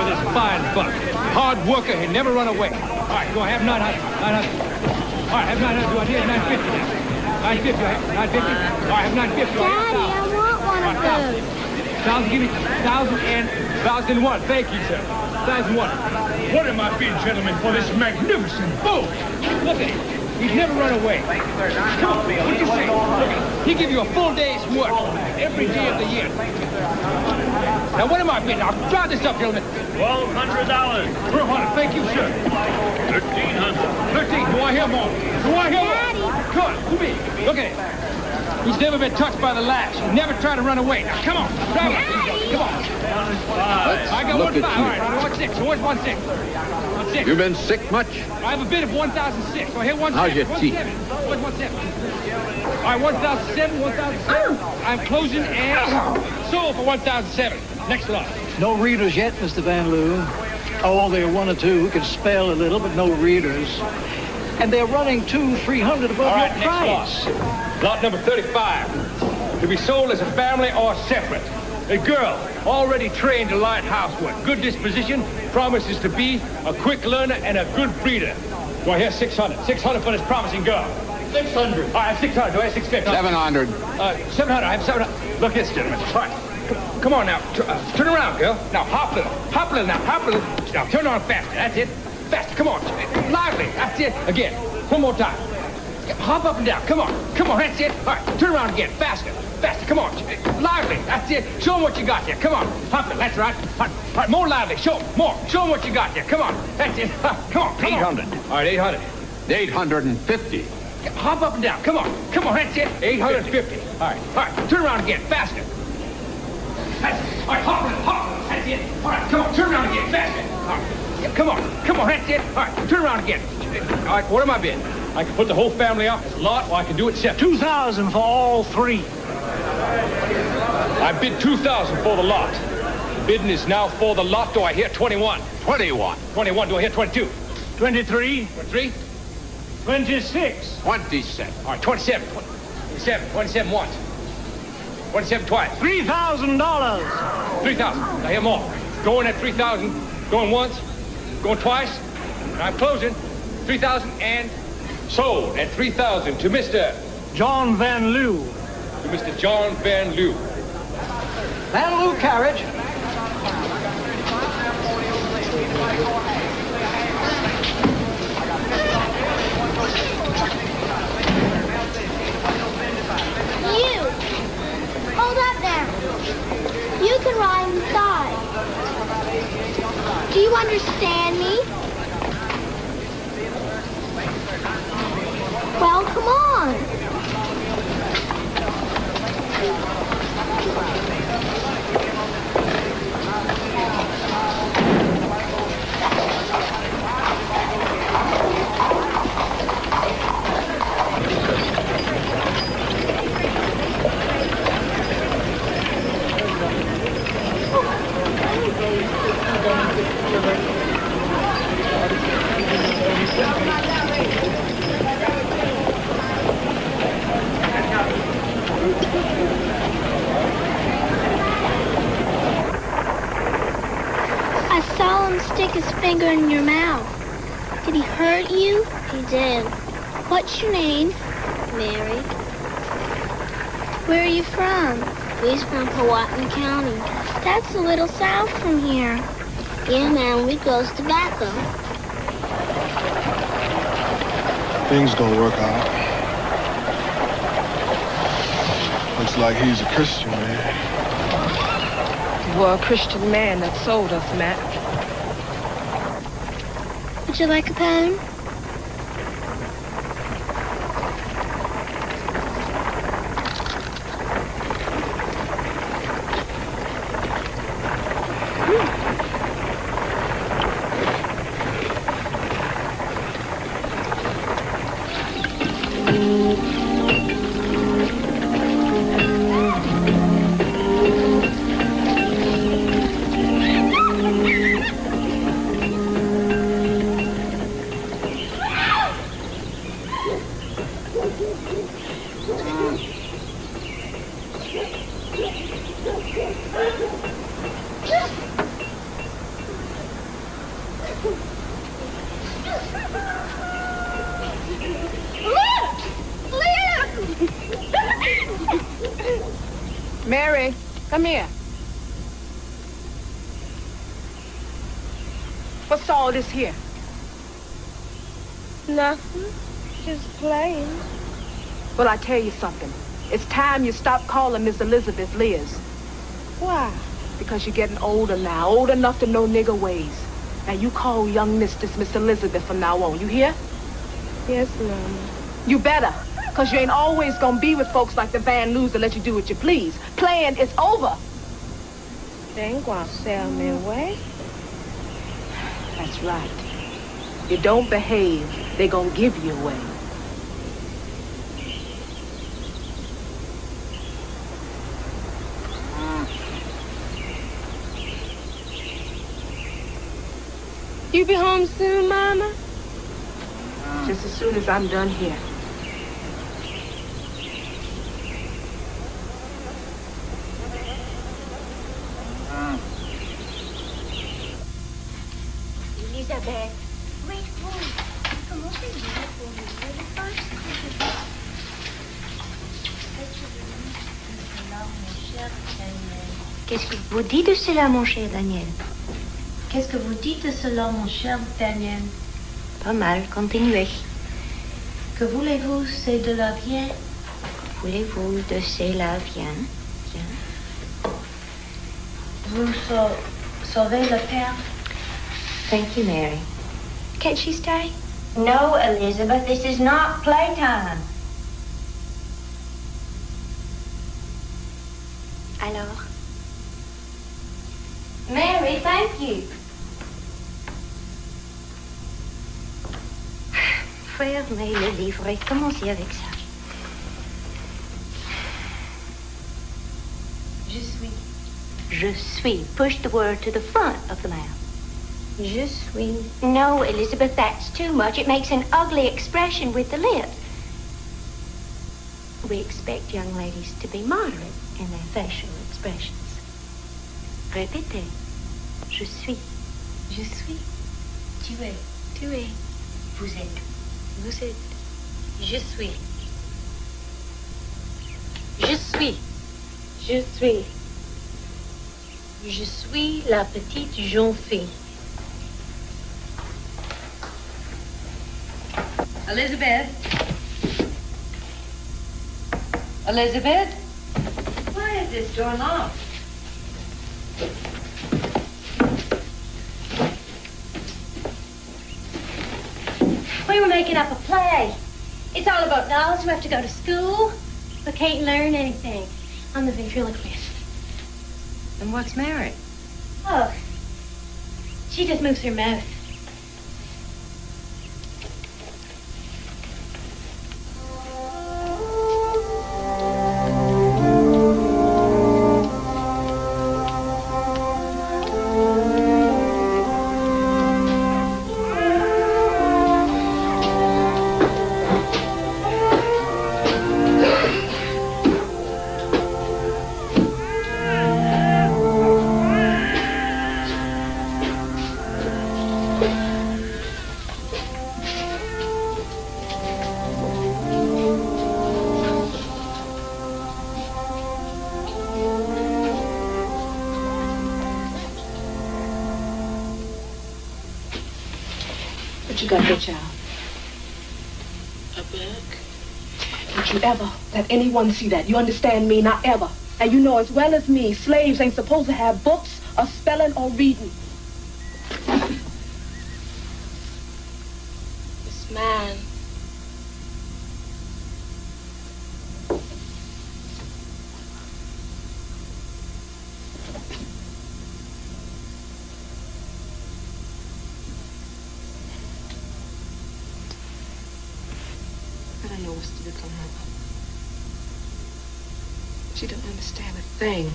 with this fine buck. Hard worker, he never run away. All right, go have 900. 900. All right, have 900. Do I hear 950 now? 950, right? 950. All right, have 950. Daddy, I want one of those. 1,000, give me 1,000 and 1,001. Thank you, sir. 1,001. What am I being, gentlemen, for this magnificent bull? Look at him. He's never run away. Come on, what did you say? Look at him. He give you a full day's work every day of the year. Now, what am I bidding? I'll try this up, gentlemen. $1,200. 1,200. Thank you, sir. 1,300. 13. Do I hear more? Do I hear more? Daddy. Come on, to me. Look at him. He's never been touched by the lash. He's never tried to run away. Now, come on. Come on. I got 1,500. All right, 1,600. So where's 1,600? 1,600. You been sick much? I have a bid of 1,006. So I hit 1,700. How's your teeth? 1,700. Where's 1,700? All right, 1,007, 1,007. I'm closing and sold for 1,007. Next lot. No readers yet, Mr. Van Loo. Oh, there are one or two who can spell a little, but no readers. And they're running 200-300 above All right, your next price. Lot number 35. To be sold as a family or separate. A girl, already trained to light housework. Good disposition, promises to be a quick learner and a good breeder. Do I hear 600? 600 for this promising girl. 600. All right, 600. Do I hear 650? 700. 700. I have 700. Look at this, gentlemen. All right. Come on now. Turn around, girl. Now, hop a little. Hop a little now. Hop a little. Now, turn on faster. That's it. Faster. Come on. Lively. That's it. Again. One more time. Hop up and down. Come on. Come on. That's it. All right. Turn around again. Faster. Faster. Come on. Lively. That's it. Show them what you got there. Come on. Hop it. That's right. All right. More lively. Show them. More. Show them what you got there. Come on. That's it. Come on. 800. All right. 800. 850. Hop up and down. Come on. Come on. That's it. 850. All right. All right. Turn around again. Faster. That's it. All right. Hop. Hop. That's it. All right. Come on. Turn around again. Faster. All right. Come on. Come on. That's it. All right. Turn around again. All right. What am I bidding? I can put the whole family up as a lot, or I can do it separate. 2,000 for all three. I bid 2,000 for the lot. Bidding is now for the lot. Do I hear 21? 21. 21. Do I hear 22? 23. 23? 26. 27. All right. 27. 27. 27 once. 27 twice. $3,000. 3,000. I hear more. Going at 3,000. Going once. Going twice. And I'm closing. 3,000 and sold at 3,000 to Mr. John Van Loo. To Mr. John Van Loo. Van Loo carriage. You! Hold up now. You can ride inside. Do you understand me? Well, come on. I saw him stick his finger in your mouth. Did he hurt you? He did. What's your name? Mary. Where are you from? We's from Powhatan County. That's a little south from here. Yeah, man, we grows tobacco. Things gonna work out. Looks like he's a Christian man. Well, a Christian man that sold us, Matt. Would you like a pound? Come here. What's all this here? Nothing. Just playing. Well, I tell you something. It's time you stop calling Miss Elizabeth Liz. Why? Because you're getting older now, old enough to know nigger ways. Now you call young mistress Miss Elizabeth from now on, you hear? Yes, Mama. You better, because you ain't always gonna be with folks like the Van Loos that let you do what you please. Playing is over. They ain't gonna sell me away. That's right. You don't behave, they gonna give you away. You be home soon, Mama? Just as soon as I'm done here. Elisabeth, wait, comment c'est bien pour nous? Qu'est-ce que vous dites de cela, mon cher Daniel? Qu'est-ce que vous dites de cela, mon cher Daniel? Pas mal, continuez. Que voulez-vous, c'est de la viande? Voulez-vous de cela viande? Vous sauvez le père? Thank you, Mary. Can't she stay? No, Elizabeth, this is not playtime. Alors? Mary, thank you. Fermez le livre et commencez avec ça. Je suis. Je suis. Push the word to the front of the mouth. Je suis. No, Elizabeth, that's too much. It makes an ugly expression with the lip. We expect young ladies to be moderate in their facial expressions. Répétez. Je suis. Je suis. Tu es. Tu es. Vous êtes. Vous êtes. Je suis. Je suis. Je suis. Je suis la petite jeune fille. Elizabeth? Elizabeth? Why is this door locked? We were making up a play. It's all about dolls who have to go to school but can't learn anything. I'm the ventriloquist. And what's Mary? Oh, she just moves her mouth. What you got there, child? A book? Don't you ever let anyone see that. You understand me? Not ever. And you know as well as me, slaves ain't supposed to have books or spelling or reading. It's mine. I don't know what's to become of her. She don't understand a thing.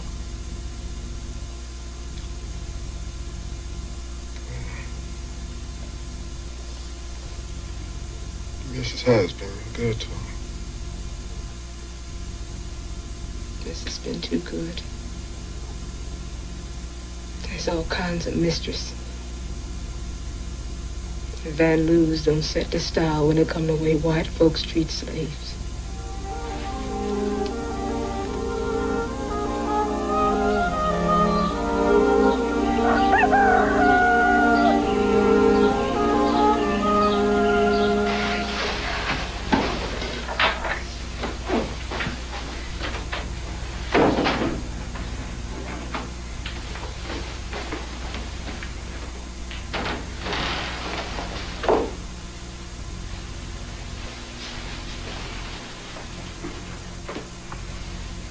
Mrs. has been good to her. This has been too good. There's all kinds of mistress. The Van Loos don't set the style when it come the way white folks treat slaves.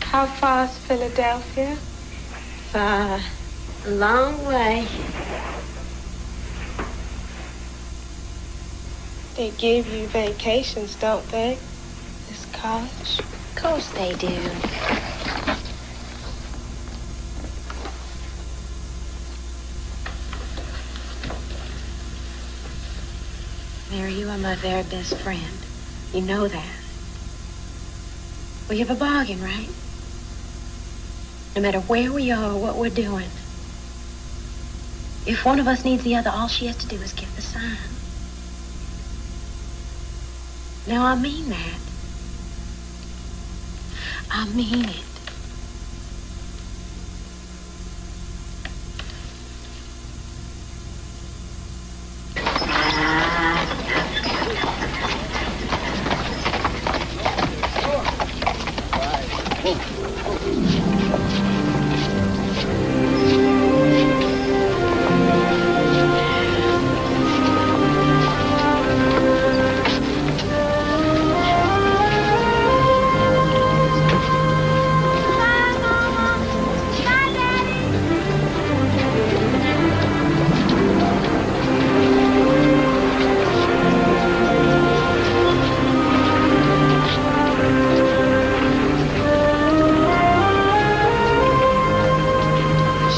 How far is Philadelphia? Far. A long way. They give you vacations, don't they? This college? Of course they do. Mary, you are my very best friend. You know that. We have a bargain, right? No matter where we are or what we're doing, if one of us needs the other, all she has to do is give the sign. Now, I mean that. I mean it.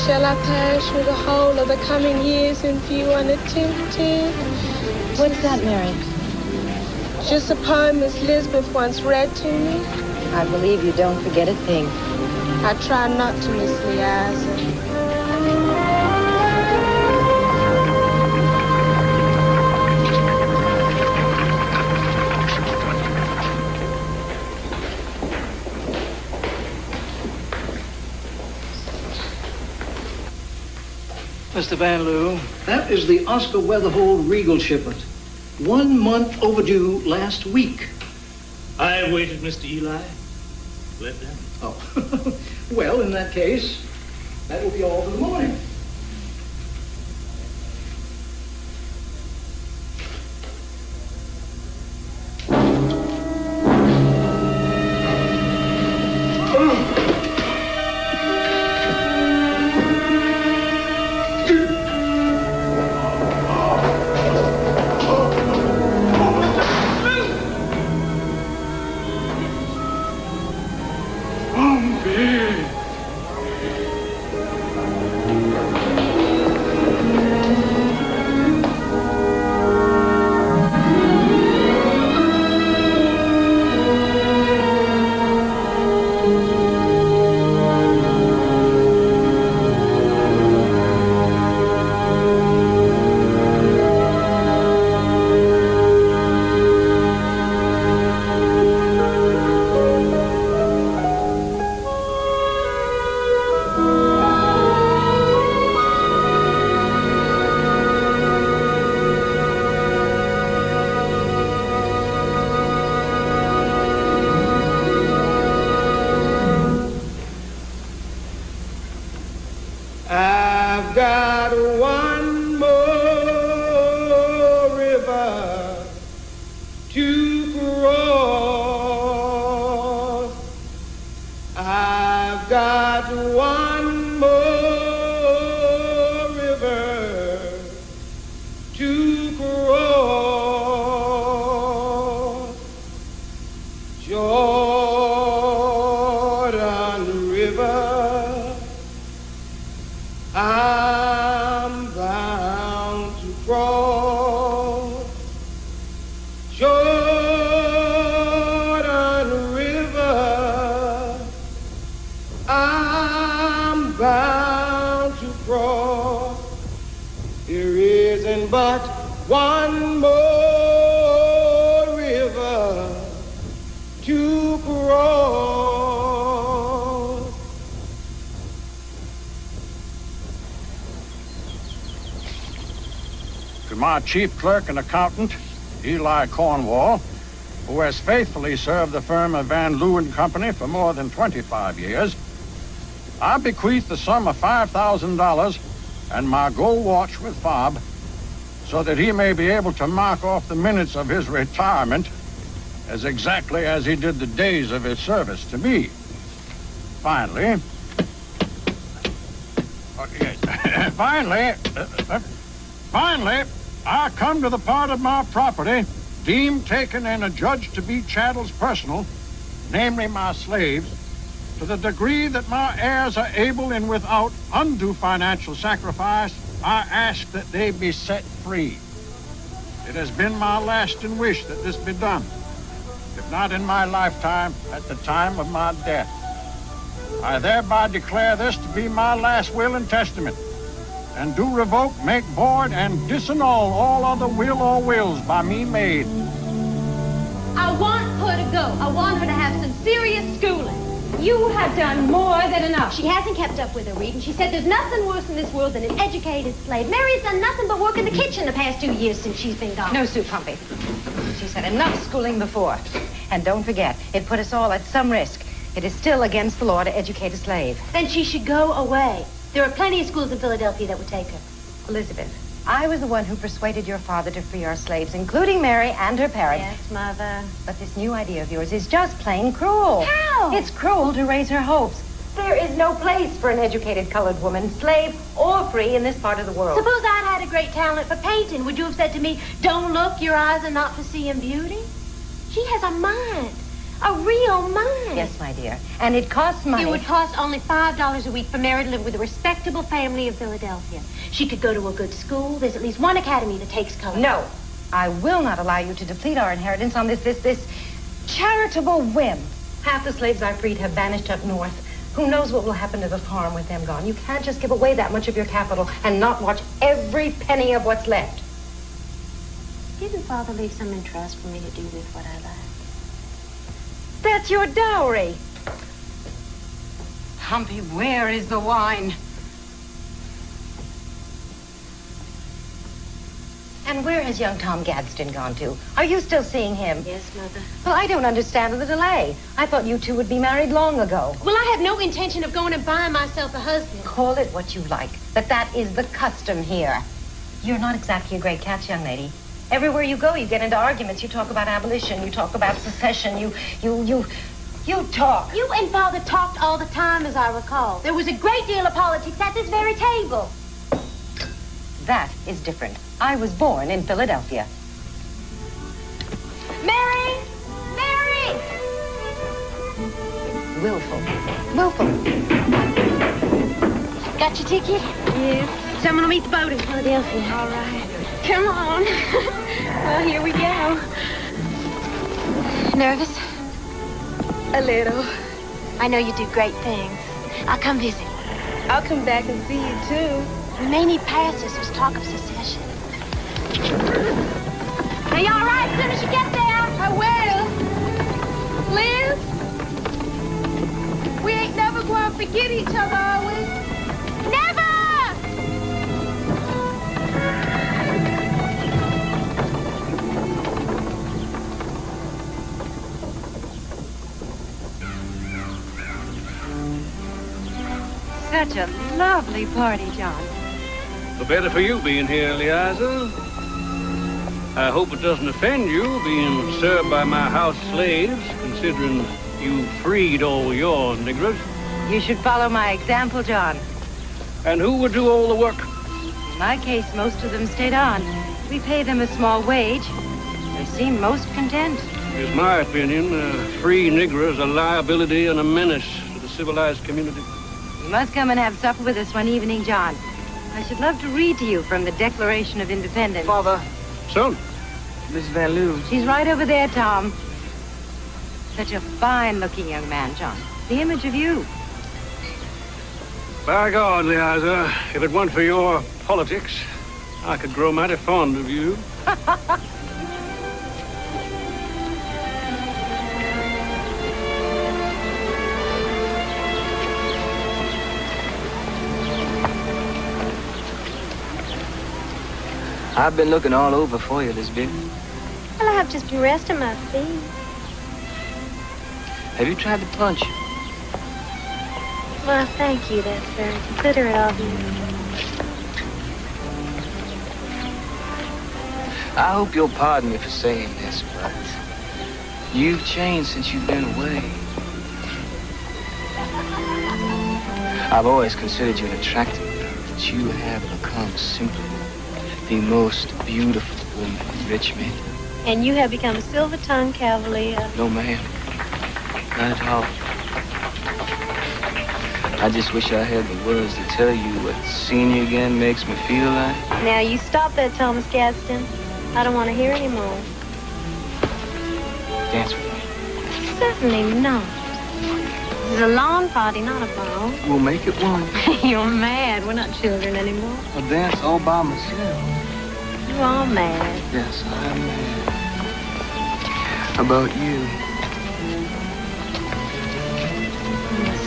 Shall I perish with the whole of the coming years in view unattempted? What's that, Mary? Just a poem Miss Lisbeth once read to me. I believe you don't forget a thing. I try not to, Miss Liza. Mr. Van Loo, that is the Oscar Weatherhold Regal shipment. 1 month overdue last week. I have waited, Mr. Eli. Let them. Oh, well, in that case, that will be all for the morning. I've got one more river to cross. I've got one more river to cross. Jordan River, I'm bound to cross. Jordan River, I'm bound to cross. There isn't but one more river to cross. To my chief clerk and accountant, Eli Cornwall, who has faithfully served the firm of Van Loo and Company for more than 25 years, I bequeath the sum of $5,000 and my gold watch with fob so that he may be able to mark off the minutes of his retirement as exactly as he did the days of his service to me. Finally, finally, I come to the part of my property deemed taken and adjudged to be chattels personal, namely my slaves, to the degree that my heirs are able and without undue financial sacrifice, I ask that they be set free. It has been my lasting wish that this be done. If not in my lifetime, at the time of my death. I thereby declare this to be my last will and testament, and do revoke, make void, and disannul all other will or wills by me made. I want her to go. I want her to have some serious schooling. You have done more than enough. She hasn't kept up with her reading. She said there's nothing worse in this world than an educated slave. Mary's done nothing but work in the kitchen the past 2 years since she's been gone. No, Sue Pompey. She said enough schooling before. And don't forget, it put us all at some risk. It is still against the law to educate a slave. Then she should go away. There are plenty of schools in Philadelphia that would take her. Elizabeth, I was the one who persuaded your father to free our slaves, including Mary and her parents. Yes, Mother. But this new idea of yours is just plain cruel. How? It's cruel to raise her hopes. There is no place for an educated colored woman, slave or free, in this part of the world. Suppose I'd had a great talent for painting. Would you have said to me, don't look, your eyes are not for seeing beauty? She has a mind. A real mind. Yes, my dear. And it costs money. It would cost only $5 a week for Mary to live with a respectable family of Philadelphia. She could go to a good school. There's at least one academy that takes color. No. I will not allow you to deplete our inheritance on this charitable whim. Half the slaves I freed have vanished up north. Who knows what will happen to the farm with them gone? You can't just give away that much of your capital and not watch every penny of what's left. Didn't Father leave some in trust for me to do with what I like? That's your dowry. Humpy, where is the wine? And where has young Tom Gadsden gone to? Are you still seeing him? Yes, Mother. Well, I don't understand the delay. I thought you two would be married long ago. Well, I have no intention of going and buying myself a husband. Call it what you like, but that is the custom here. You're not exactly a great catch, young lady. Everywhere you go, you get into arguments. You talk about abolition. You talk about secession. You talk. You and Father talked all the time, as I recall. There was a great deal of politics at this very table. That is different. I was born in Philadelphia. Mary! Mary! Willful. Got your ticket? Yes. Someone will meet the boat in Philadelphia. All right. Come on. Well, here we go. Nervous? A little. I know you do great things. I'll come visit. I'll come back and see you, too. We may need passes. There's talk of secession. Are you all right as soon as you get there? I will. Liz? We ain't never going to forget each other, are we? Never! Such a lovely party, John. The better for you being here, Eliza. I hope it doesn't offend you being served by my house slaves, considering you freed all your niggers. You should follow my example, John. And who would do all the work? In my case, most of them stayed on. We pay them a small wage. They seem most content. It's my opinion, free niggers a liability and a menace to the civilized community. You must come and have supper with us one evening, John. I should love to read to you from the Declaration of Independence. Father. Son. Miss Van Loo. She's right over there, Tom. Such a fine-looking young man, John. The image of you. By God, Eliza, if it weren't for your politics, I could grow mighty fond of you. I've been looking all over for you, Elizabeth. Well, I've just been resting my feet. Have you tried the punch? Well, thank you. That's very considerate of you. I hope you'll pardon me for saying this, but you've changed since you've been away. I've always considered you an attractive girl, but you have become simply the most beautiful woman rich men. And you have become a silver-tongued cavalier. No, ma'am. Not at all. I just wish I had the words to tell you what seeing you again makes me feel like. Now, you stop that, Thomas Gadsden. I don't want to hear any more. Dance with me. Certainly not. This is a lawn party, not a ball. We'll make it one. You're mad. We're not children anymore. A dance all by myself. You are mad. Yes, I'm mad. How about you?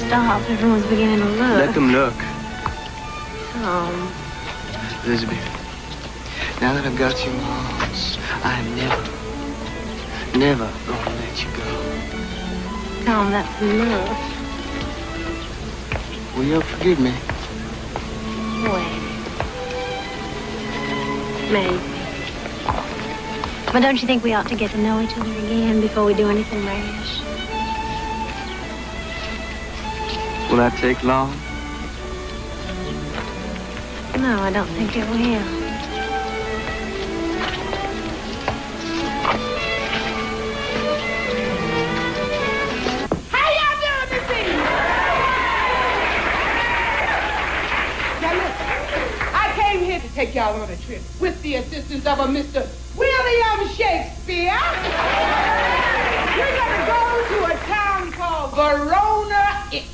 Stop. Everyone's beginning to look. Let them look. Tom. Elizabeth, now that I've got you in my arms, I'm never gonna let you go. Tom, that's enough. Will you forgive me? Wait. Maybe. But don't you think we ought to get to know each other again before we do anything rash? Will that take long? No, I don't think it will. How y'all doing this evening? Now listen, I came here to take y'all on a trip with the assistance of a Mr. William Shakespeare. We're gonna go to a town called Verona, Italy.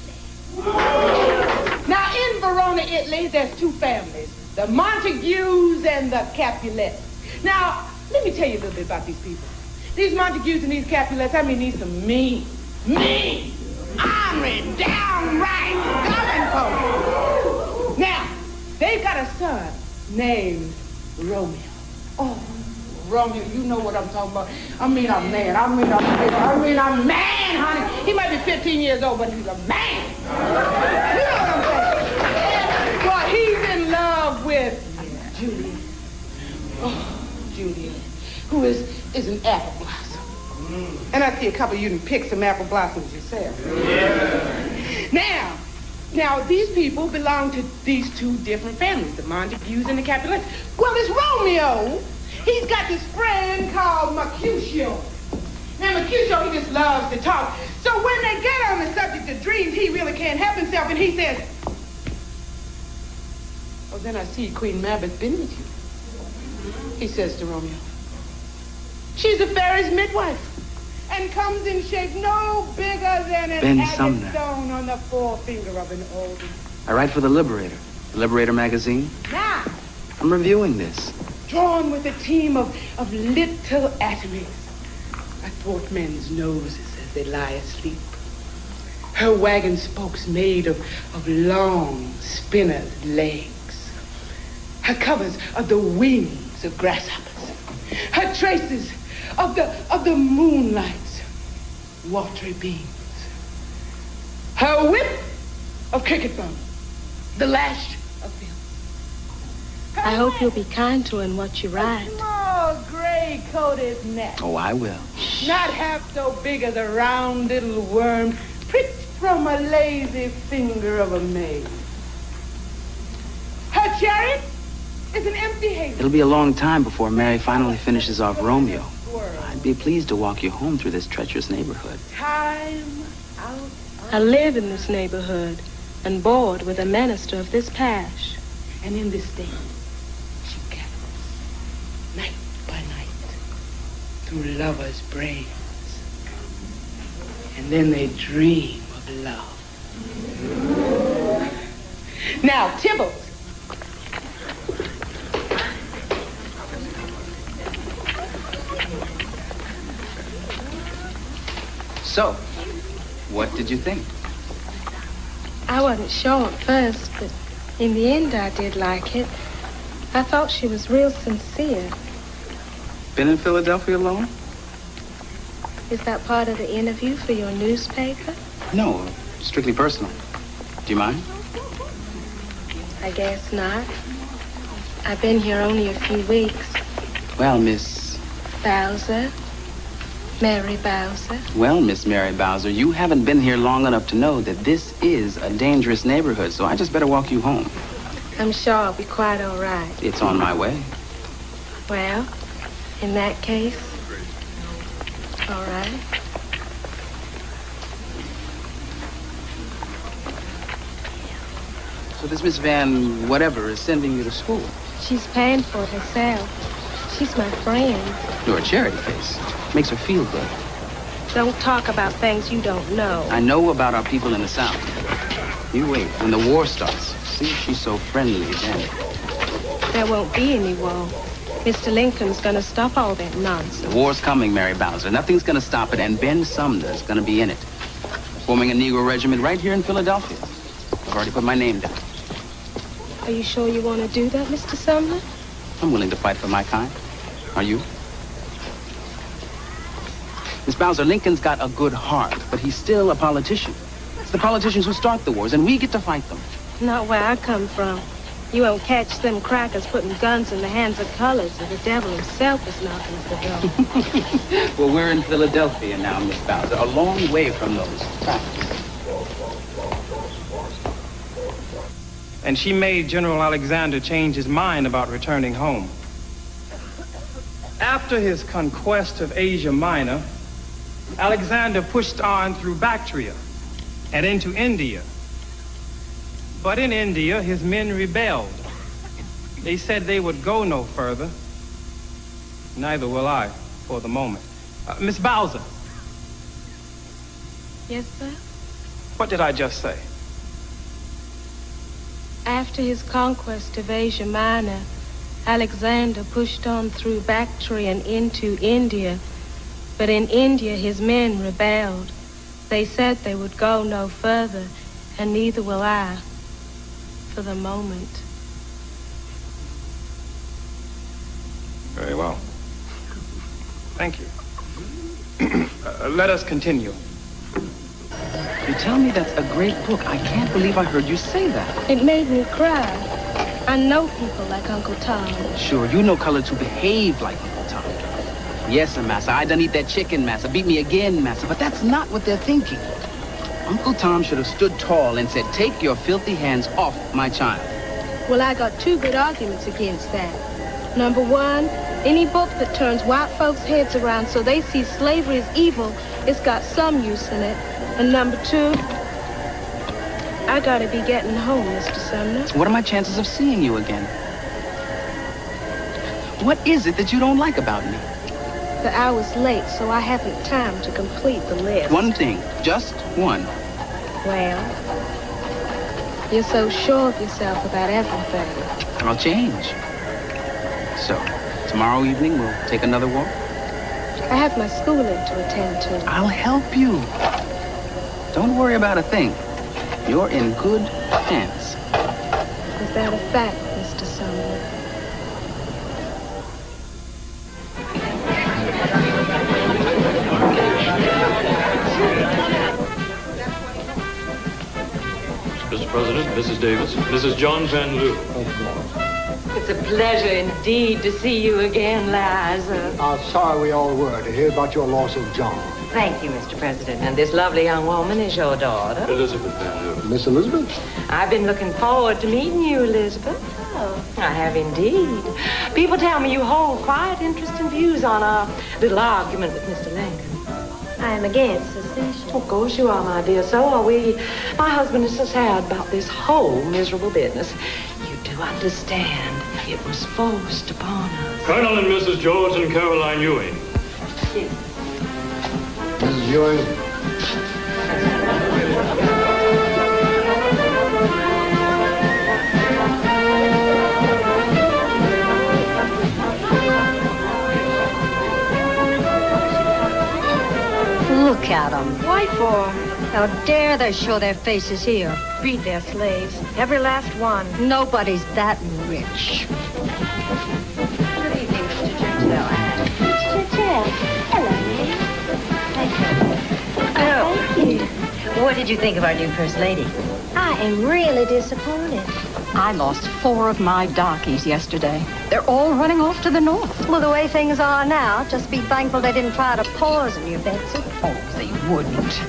Now, in Verona, Italy, there's two families, the Montagues and the Capulets. Now, let me tell you a little bit about these people. These Montagues and these Capulets, I mean, these are mean, ornery, downright stubborn folks. Now, they've got a son named Romeo. Oh, Romeo, you know what I'm talking about. I mean, a man, a man, honey. He might be 15 years old, but he's a man. You know what I'm saying? Well, he's in love with Juliet. Oh, Juliet, who is an apple blossom. And I see a couple of you can pick some apple blossoms yourself. Yeah. Now, these people belong to these two different families, the Montagues and the Capulets. Well, this Romeo, he's got this friend called Mercutio. Now, Mercutio, he just loves to talk. So when they get on the subject of dreams, he really can't help himself, and he says, "Oh, then I see Queen Mab's been with you," he says to Romeo. "She's a fairy's midwife, and comes in shape no bigger than an agate stone on the forefinger of an old." I write for The Liberator magazine. Now, I'm reviewing this. drawn with a team of little atomies athwart men's noses as they lie asleep. Her wagon spokes made of long spinners' legs. Her covers are the wings of grasshoppers. Her traces of the moonlight's watery beams. Her whip of cricket bone, the lash of film. I hope you'll be kind to her in what you write. A small gray-coated net. Oh, I will. Not half so big as a round little worm pricked from a lazy finger of a maid. Her chariot is an empty haven. It'll be a long time before Mary finally finishes off Romeo. I'd be pleased to walk you home through this treacherous neighborhood. Time out. I live in this neighborhood and board with a minister of this parish. And in this state, she gathers, night by night, through lovers' brains. And then they dream of love. Now, Tybalt. So, what did you think? I wasn't sure at first, but in the end I did like it. I thought she was real sincere. Been in Philadelphia long? Is that part of the interview for your newspaper? No, strictly personal. Do you mind? I guess not. I've been here only a few weeks. Well, Miss... Bowser. Mary Bowser. Well, Miss Mary Bowser, you haven't been here long enough to know that this is a dangerous neighborhood, so I just better walk you home. I'm sure I'll be quite all right. It's on my way. Well, in that case, all right. So this Miss Van whatever is sending you to school? She's paying for it herself. She's my friend. You're a charity case. Makes her feel good. Don't talk about things you don't know. I know about our people in the South. You wait. When the war starts, see if she's so friendly then. There won't be any war. Mr. Lincoln's gonna stop all that nonsense. The war's coming, Mary Bowser. Nothing's gonna stop it, and Ben Sumner's gonna be in it. Forming a Negro regiment right here in Philadelphia. I've already put my name down. Are you sure you want to do that, Mr. Sumner? I'm willing to fight for my kind. Are you? Miss Bowser, Lincoln's got a good heart, but he's still a politician. It's the politicians who start the wars, and we get to fight them. Not where I come from. You won't catch them crackers putting guns in the hands of colors, and the devil himself is knocking at the door. Well, we're in Philadelphia now, Miss Bowser, a long way from those crackers. And she made General Alexander change his mind about returning home. After his conquest of Asia Minor, Alexander pushed on through Bactria and into India. But in India, his men rebelled. They said they would go no further. Neither will I, for the moment. Miss Bowser. Yes, sir? What did I just say? After his conquest of Asia Minor, Alexander pushed on through Bactria and into India. But in India, his men rebelled. They said they would go no further, and neither will I, for the moment. Very well. Thank you. Let us continue. You tell me that's a great book. I can't believe I heard you say that. It made me cry. I know people like Uncle Tom. Sure, you know colors who behave like Uncle Tom. Yes, sir, massa. I done eat that chicken, massa. Beat me again, massa. But that's not what they're thinking. Uncle Tom should have stood tall and said, take your filthy hands off my child. Well, I got two good arguments against that. Number one, any book that turns white folks' heads around so they see slavery as evil, it's got some use in it. And number two, I gotta be getting home, Mr. Sumner. What are my chances of seeing you again? What is it that you don't like about me? The hour's late, so I haven't time to complete the list. One thing, just one. Well, you're so sure of yourself about everything. I'll change. So, tomorrow evening we'll take another walk? I have my schooling to attend to. I'll help you. Don't worry about a thing. You're in good hands. Is that a fact, Mr. Sumner? Mr. President, Mrs. Davis, Mrs. John Van Loo. It's a pleasure indeed to see you again, Liza. How sorry we all were to hear about your loss of John. Thank you, Mr. President. And this lovely young woman is your daughter? Elizabeth Van Loo. Miss Elizabeth? I've been looking forward to meeting you, Elizabeth. Oh, I have indeed. People tell me you hold quite interesting views on our little argument with Mr. Lincoln. I am against secession. Of course you are, my dear. So are we. My husband is so sad about this whole miserable business. You do understand. It was forced upon us. Colonel and Mrs. George and Caroline Ewing. Yes. Mrs. Ewing. Look at them. Why for? How dare they show their faces here? Breed their slaves. Every last one. Nobody's that rich. Good evening, Mr. Churchill. Mr. Churchill. Hello, Mary. Thank you. What did you think of our new First Lady? I am really disappointed. I lost 4 of my darkies yesterday. They're all running off to the north. Well, the way things are now, just be thankful they didn't try to poison you, Betsy. Oh, they wouldn't.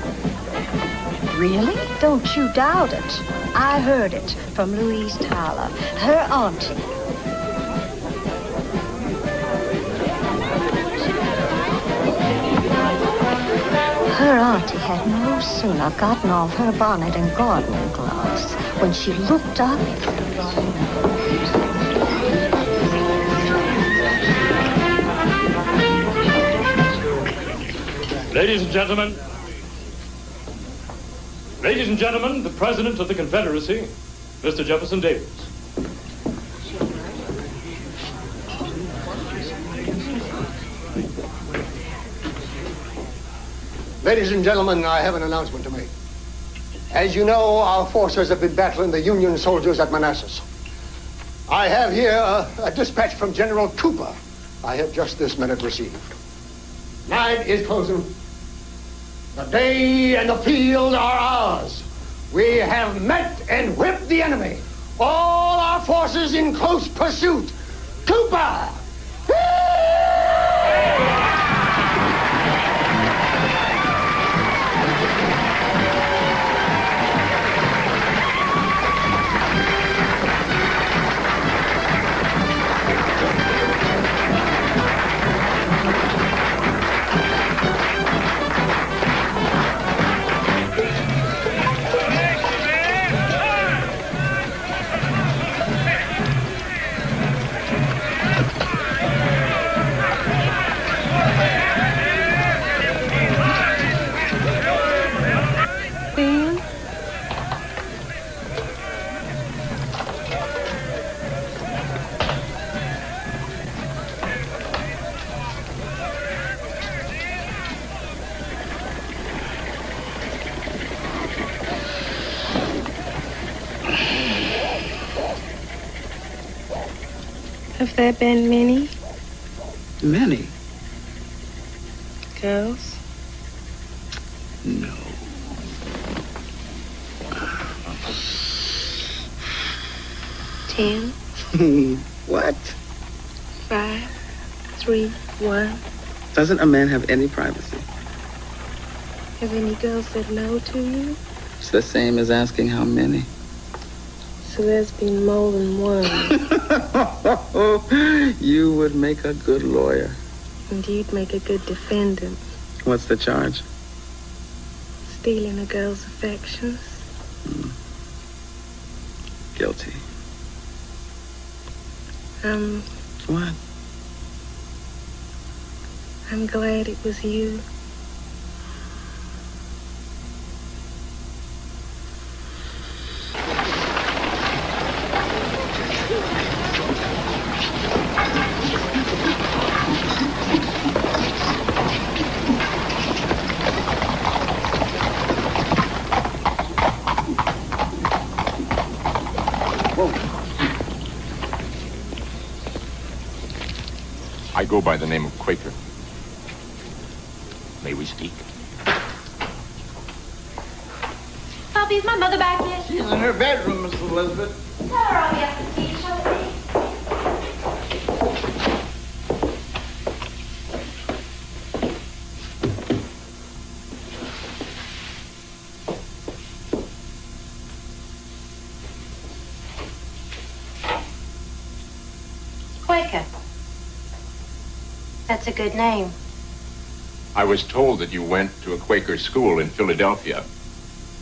Really? Don't you doubt it. I heard it from Louise Tyler, her auntie. Her auntie had no sooner gotten off her bonnet and gardening gloves when she looked up. Ladies and gentlemen, the President of the Confederacy, Mr. Jefferson Davis. Ladies and gentlemen, I have an announcement to make. As you know, our forces have been battling the Union soldiers at Manassas. I have here a dispatch from General Cooper I have just this minute received. Night is closing. The day and the field are ours. We have met and whipped the enemy. All our forces in close pursuit. Cooper! Have there been many Many? girls? No. Ten, What? 5, 3, 1. Doesn't a man have any privacy? Have any girls said no to you? It's the same as asking how many. So there's been more than one. You would make a good lawyer. And you'd make a good defendant. What's the charge? Stealing a girl's affections. Guilty. What? I'm glad it was you. I go by the name of Quaker. May we speak? Bobby, is my mother back yet? She's in her bedroom, Miss Elizabeth. Tell her I'll be up to tea, shall we? Quaker. That's a good name. I was told that you went to a Quaker school in Philadelphia.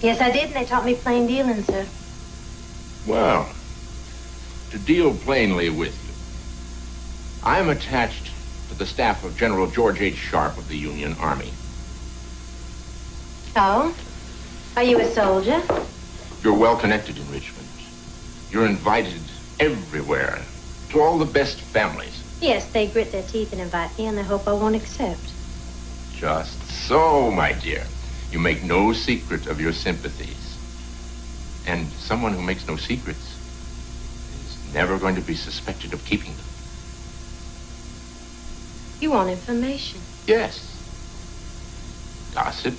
Yes, I did, and they taught me plain dealing, sir. Well, to deal plainly with you, I am attached to the staff of General George H. Sharp of the Union Army. Oh? Are you a soldier? You're well connected in Richmond. You're invited everywhere, to all the best families. Yes, they grit their teeth and invite me, and they hope I won't accept. Just so, my dear. You make no secret of your sympathies. And someone who makes no secrets is never going to be suspected of keeping them. You want information? Yes. Gossip,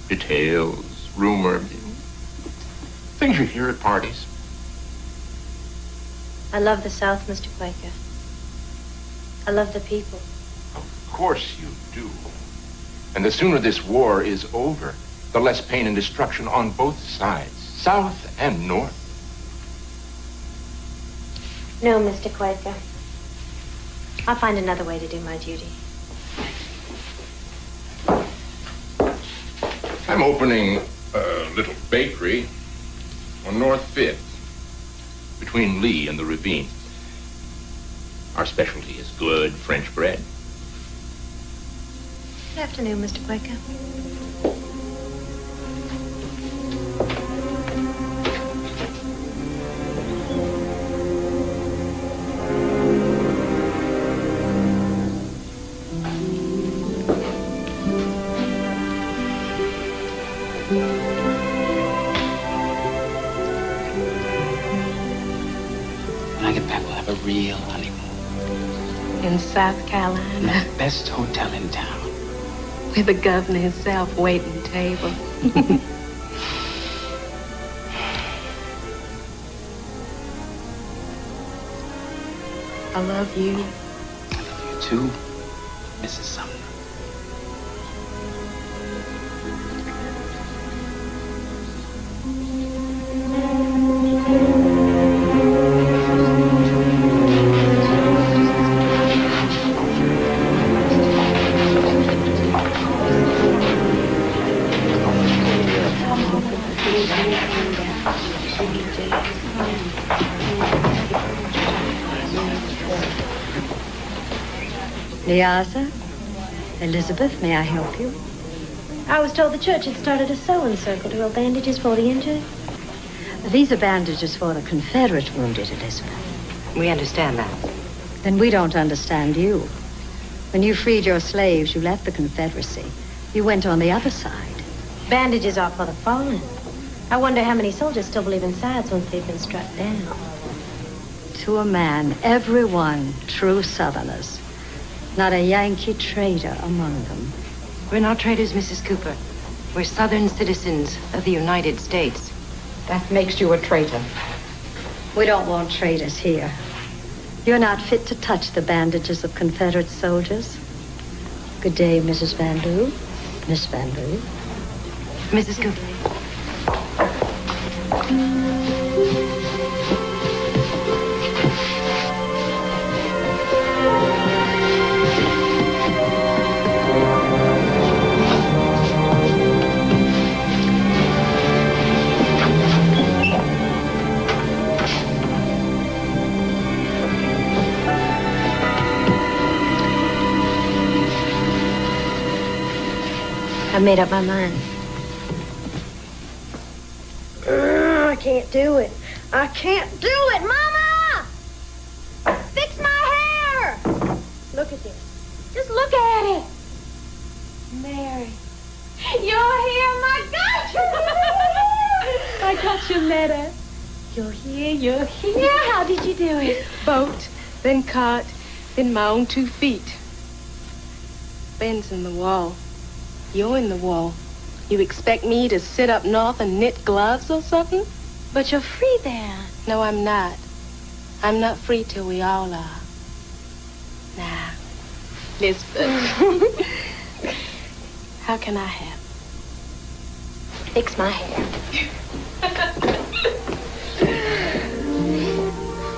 details, rumor, things you hear at parties. I love the South, Mr. Quaker. I love the people. Of course you do. And the sooner this war is over, the less pain and destruction on both sides, South and North. No, Mr. Quaker. I'll find another way to do my duty. I'm opening a little bakery on North 5th, between Lee and the ravine. Our specialty is good French bread. Good afternoon, Mr. Quaker. When I get back, we'll have a real honeymoon. In South Carolina. In the best hotel in town. With the governor himself waiting table. I love you. I love you too, Mrs. Sumner. Liaza? Elizabeth, may I help you? I was told the church had started a sewing circle to roll bandages for the injured. These are bandages for the Confederate wounded, Elizabeth. We understand that. Then we don't understand you. When you freed your slaves, you left the Confederacy. You went on the other side. Bandages are for the fallen. I wonder how many soldiers still believe in science once they've been struck down. To a man, everyone true Southerners. Not a Yankee traitor among them. We're not traitors, Mrs. Cooper. We're Southern citizens of the United States. That makes you a traitor. We don't want traitors here. You're not fit to touch the bandages of Confederate soldiers. Good day, Mrs. Van Loo. Miss Van Loo. Mrs. Cooper. I made up my mind. I can't do it. I can't do it, Mama! Fix my hair! Look at this. Just look at it. Mary. You're here, my God! I got your letter. You're here. How did you do it? Boat, then cart, then my own 2 feet. Ben's in the wall. You're in the wall. You expect me to sit up north and knit gloves or something? But you're free there. No, I'm not. I'm not free till we all are. Now, Lisbeth. How can I help? Fix my hair.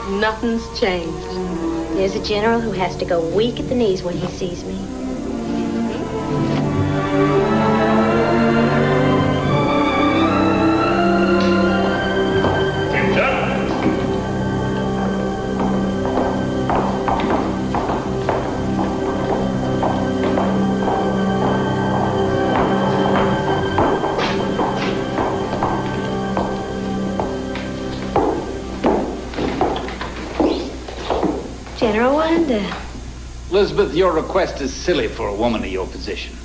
Nothing's changed. There's a general who has to go weak at the knees when he sees me. General Wanda. Elizabeth, your request is silly for a woman of your position.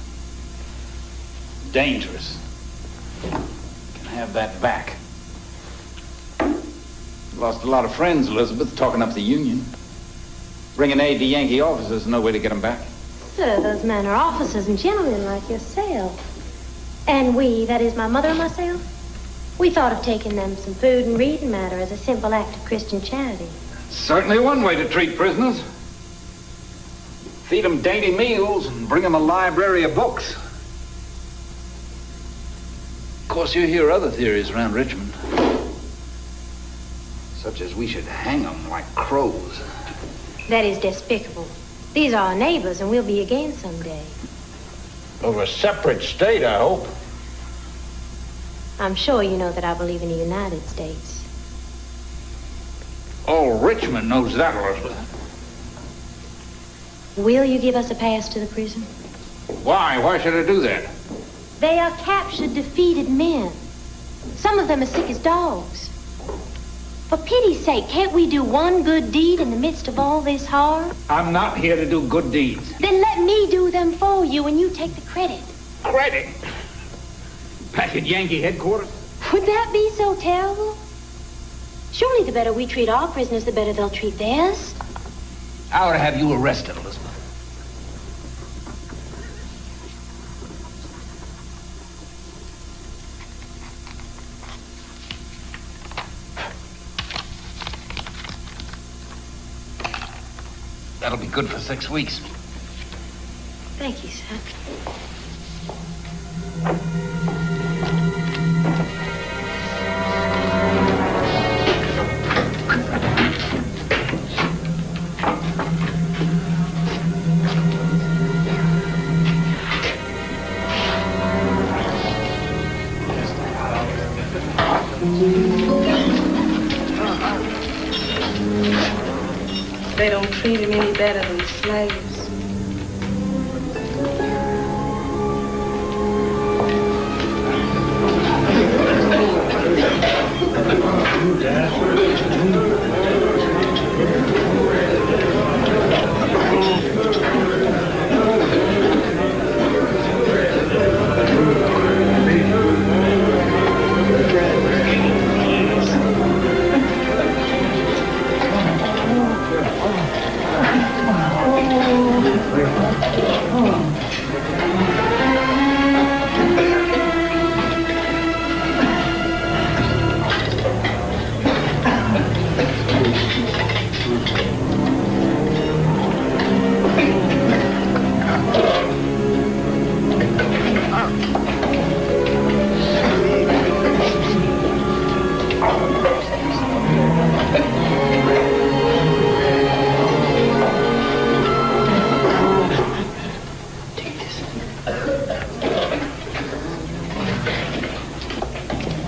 Dangerous. You can have that back. You lost a lot of friends, Elizabeth, talking up the Union. Bringing aid to Yankee officers is no way to get them back. Sir, those men are officers and gentlemen like yourself. And we, that is my mother and myself, we thought of taking them some food and reading matter as a simple act of Christian charity. Certainly one way to treat prisoners. Feed them dainty meals and bring them a library of books. Of course, you hear other theories around Richmond. Such as we should hang them like crows. That is despicable. These are our neighbors, and we'll be again someday. Of a separate state, I hope. I'm sure you know that I believe in the United States. All Richmond knows that, Elizabeth. Will you give us a pass to the prison? Why? Why should I do that? They are captured, defeated men. Some of them as sick as dogs. For pity's sake, can't we do one good deed in the midst of all this horror? I'm not here to do good deeds. Then let me do them for you and you take the credit. Credit? Back at Yankee headquarters? Would that be so terrible? Surely the better we treat our prisoners, the better they'll treat theirs. I ought to have you arrested, Elizabeth. That'll be good for 6 weeks. Thank you, sir. They don't treat him any better than slaves.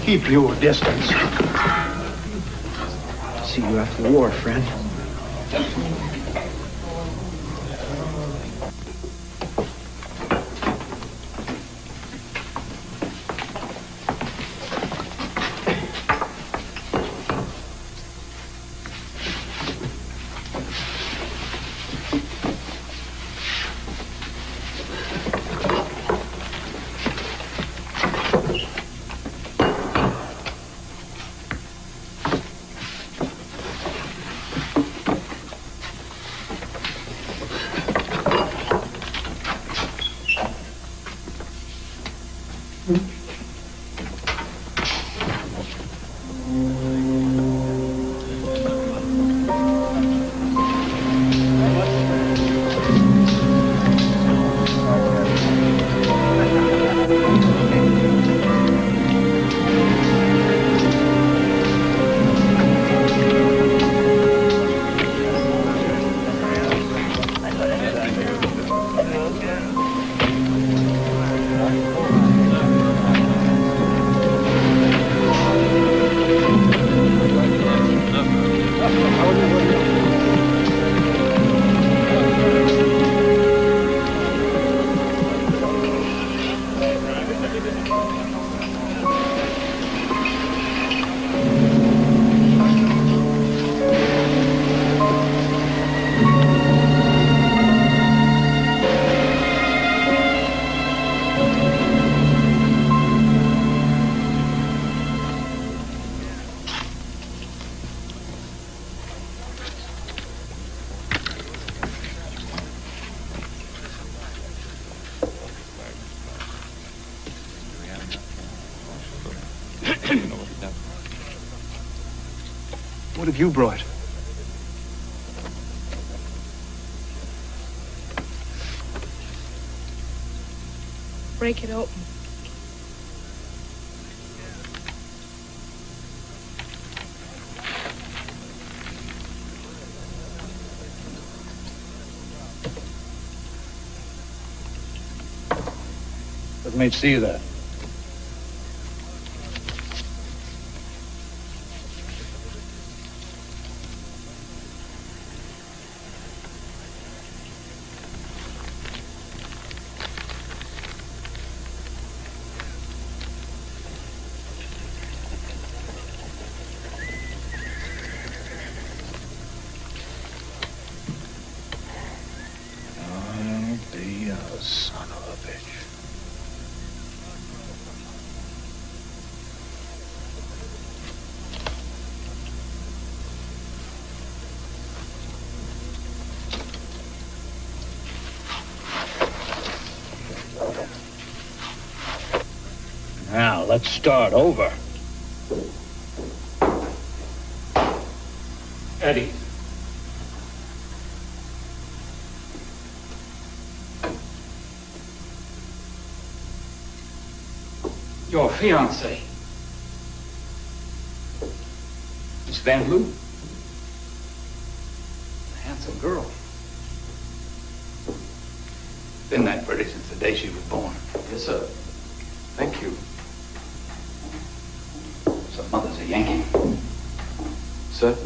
Keep your distance. See you after the war, friend. What have you brought? break it open. Let me see that. Son of a bitch. Now, let's start over. Eddie. Your fiancée. Miss Van Loo. A handsome girl. Been that pretty since the day she was born. Yes, sir. Thank you. So mother's a Yankee. Sir?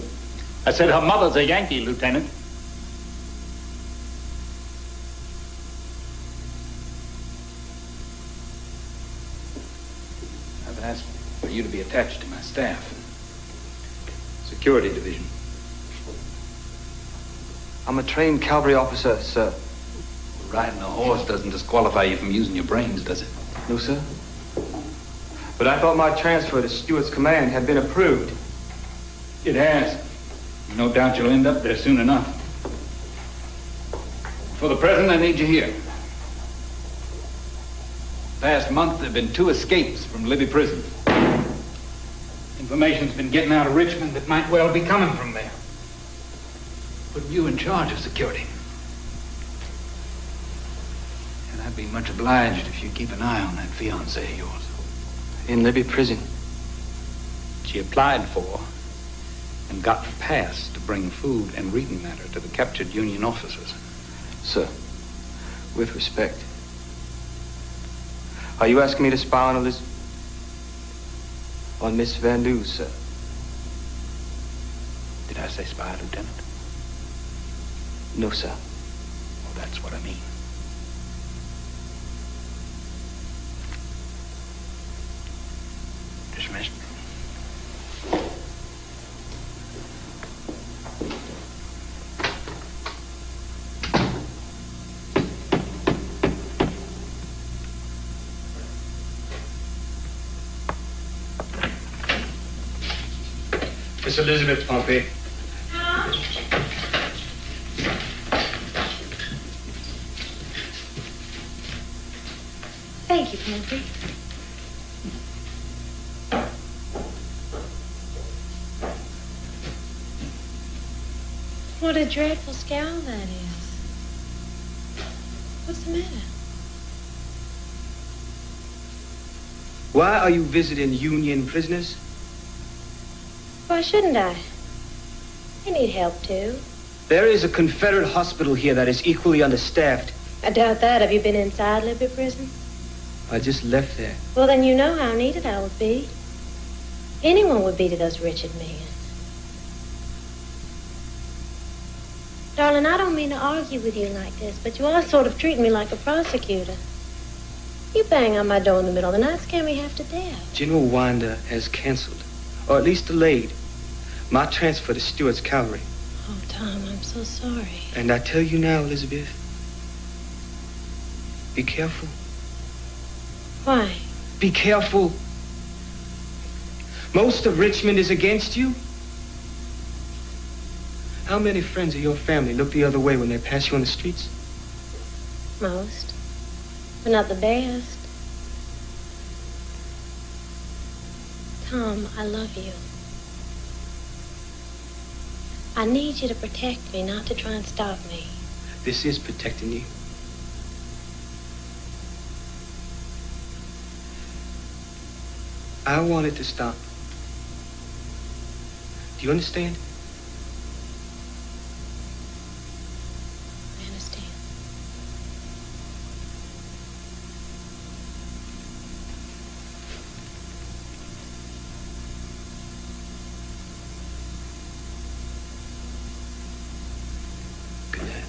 I said her mother's a Yankee, Lieutenant. I've asked for you to be attached to my staff. Security Division. I'm a trained cavalry officer, sir. Riding a horse doesn't disqualify you from using your brains, does it? No, sir. But I thought my transfer to Stewart's command had been approved. It has. No doubt you'll end up there soon enough. For the present, I need you here. Past month, there have been 2 escapes from Libby Prison. Information's been getting out of Richmond that might well be coming from there. Putting you in charge of security. And I'd be much obliged if you'd keep an eye on that fiancée of yours. In Libby Prison. She applied for and got the pass to bring food and reading matter to the captured Union officers. Sir, with respect, are you asking me to spy on Elizabeth? On Miss Van Loo, sir? Did I say spy, Lieutenant? No, sir. Well, that's what I mean. Dismissed. Miss Elizabeth Pompey. Thank you, Pompey. What a dreadful scowl that is. What's the matter? Why are you visiting Union prisoners? Why shouldn't I? They need help, too. There is a Confederate hospital here that is equally understaffed. I doubt that. Have you been inside Libby Prison? I just left there. Well, then you know how needed I would be. Anyone would be to those wretched men. Darling, I don't mean to argue with you like this, but you are sort of treating me like a prosecutor. You bang on my door in the middle of the night, scare me half to death. General Winder has canceled, or at least delayed, my transfer to Stewart's cavalry. Oh, Tom, I'm so sorry. And I tell you now, Elizabeth, be careful. Why? Be careful. Most of Richmond is against you. How many friends of your family look the other way when they pass you on the streets? Most. But not the best. Tom, I love you. I need you to protect me, not to try and stop me. This is protecting you. I want it to stop. Do you understand? I understand. Good night.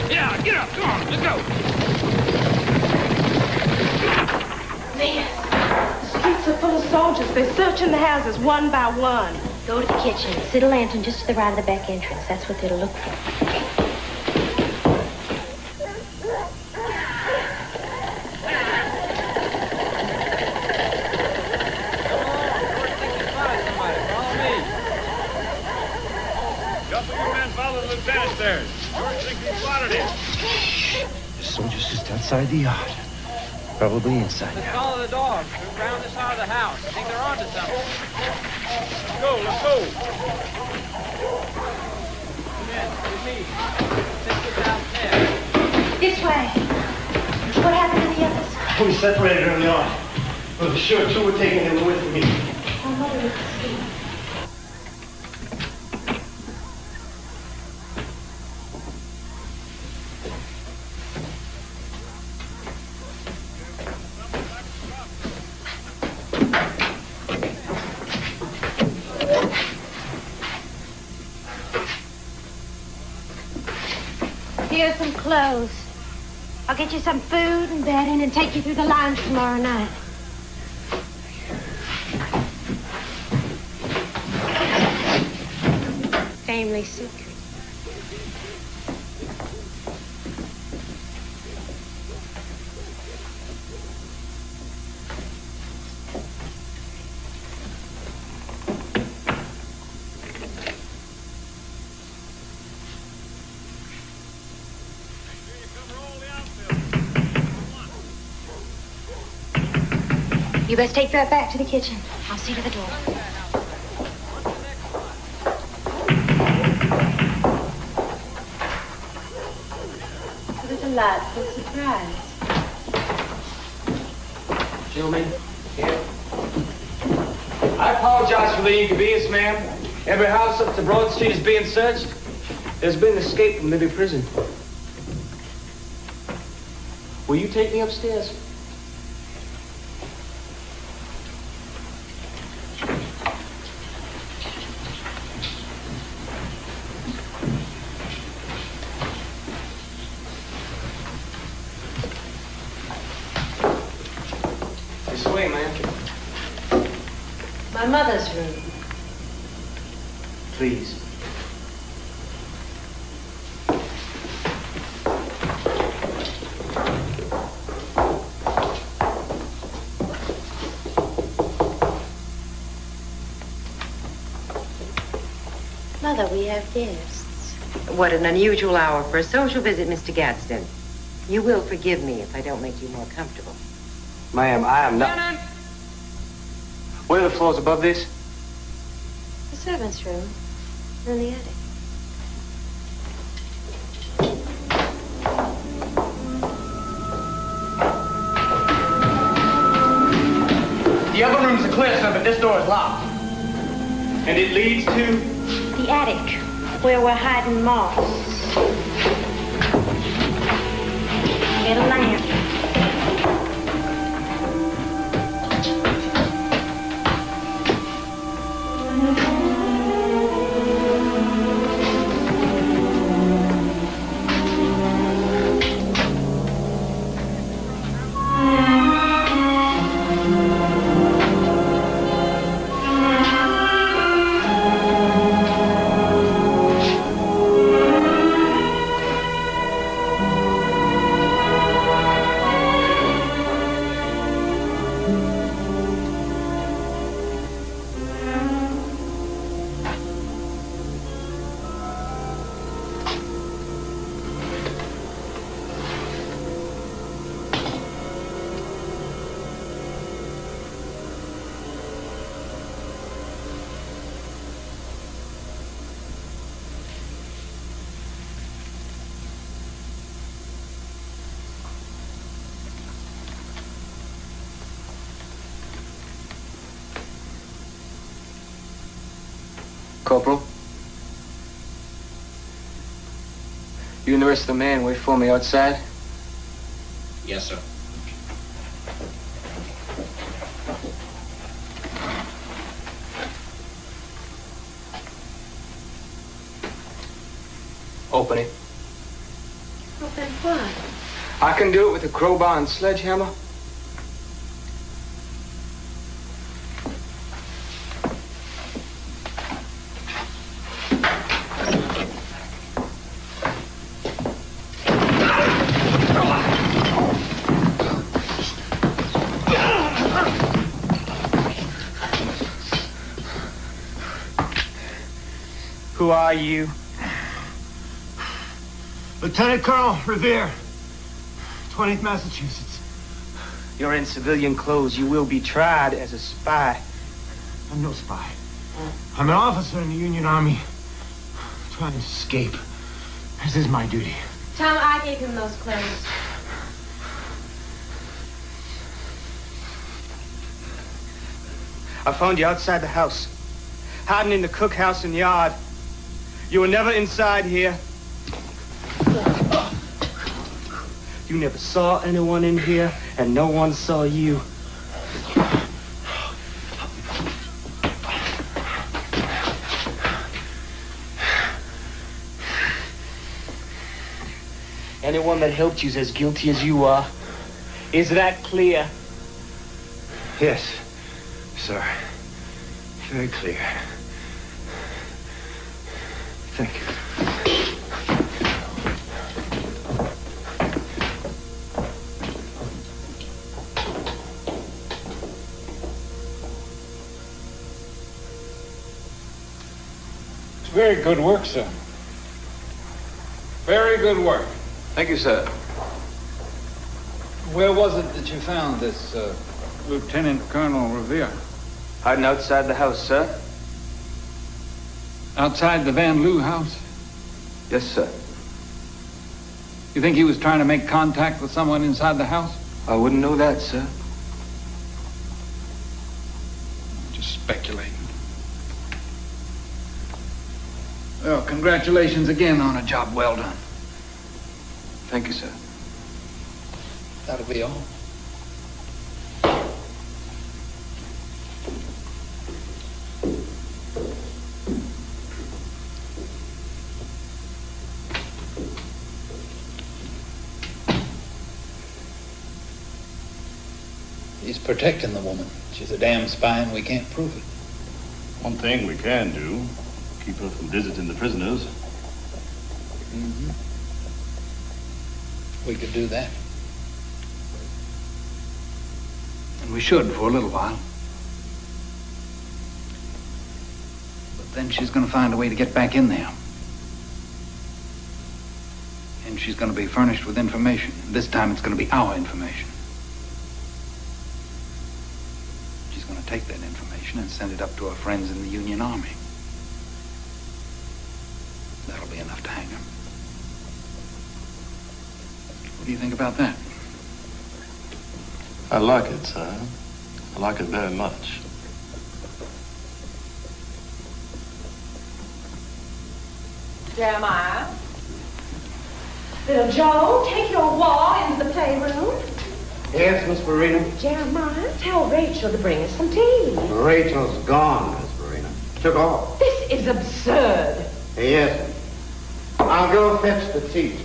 Yeah, get up, come on, let's go. There. The streets are full of soldiers. They're searching the houses one by one. Go to the kitchen. Sit a lantern just to the right of the back entrance. That's what they'll look for. Downstairs. George thinks he spotted him. The soldier's just outside the yard. Probably inside Let's now. follow the dogs. Move around the side of the house. I think they're onto something. Let's go, let's go. Come in, with me. Take it downstairs. This way. What happened to the others? We separated early on. But for sure, two were taken and were with me. My mother was asleep. Here's some clothes. I'll get you some food and bedding and take you through the lines tomorrow night. Family secret. You best take that back to the kitchen. I'll see to the door. What a delightful surprise. Gentlemen, here. I apologize for the inconvenience, ma'am. Every house up to Broad Street is being searched. There's been an escape from Libby Prison. Will you take me upstairs? This way, ma'am. My mother's room. Please. Mother, we have guests. What an unusual hour for a social visit, Mr. Gadsden. You will forgive me if I don't make you more comfortable. Ma'am, I am not... Where are the floors above this? The servant's room. In the attic. The other rooms are clear, sir, but this door is locked. And it leads to... The attic, where we're hiding moths. Get a lamp. Corporal. You and the rest of the men wait for me outside? Yes, sir. Open it. Open what? I can do it with a crowbar and sledgehammer. Who are you? Lieutenant Colonel Revere, 20th Massachusetts. You're in civilian clothes. You will be tried as a spy. I'm no spy. I'm an officer in the Union Army trying to escape. This is my duty. Tom, I gave him those clothes. I found you outside the house, hiding in the cookhouse and yard. You were never inside here. You never saw anyone in here, and no one saw you. Anyone that helped you is as guilty as you are. Is that clear? Yes, sir. Very clear. Thank you. Very good work, sir. Very good work. Thank you, sir. Where was it that you found this, Lieutenant Colonel Revere? Hiding outside the house, sir. Outside the Van Loo house? Yes, sir. You think he was trying to make contact with someone inside the house? I wouldn't know that, sir. Just speculating. Well, congratulations again on a job well done. Thank you, sir. That'll be all. He's protecting the woman. She's a damn spy and we can't prove it. One thing we can do, keep her from visiting the prisoners. Mm-hmm. We could do that. And we should for a little while. But then she's going to find a way to get back in there. And she's going to be furnished with information. This time it's going to be our information. She's going to take that information and send it up to her friends in the Union Army. That'll be enough to hang her. What do you think about that? I like it, sir. I like it very much. Jeremiah. Little Joe, take your wall into the playroom. Yes, Miss Verena? Jeremiah, tell Rachel to bring us some tea. Rachel's gone, Miss Verena. Took off. This is absurd. Yes. I'll go fetch the tea.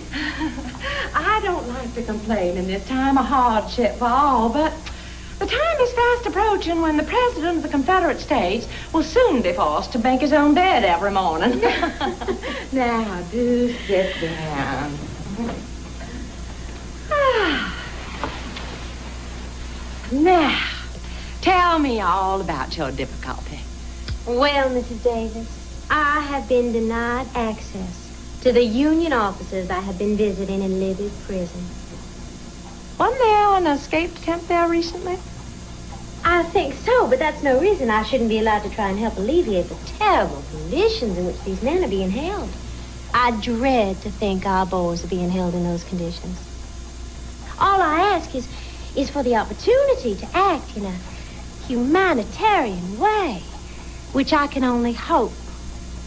I don't like to complain in this time of hardship for all, but the time is fast approaching when the President of the Confederate States will soon be forced to make his own bed every morning. Now, do sit down. Now, tell me all about your difficulty. Well, Mrs. Davis, I have been denied access to the Union officers I have been visiting in Libby prison. Wasn't there an escape attempt there recently? I think so, but that's no reason I shouldn't be allowed to try and help alleviate the terrible conditions in which these men are being held. I dread to think our boys are being held in those conditions. All I ask is for the opportunity to act in a humanitarian way, which I can only hope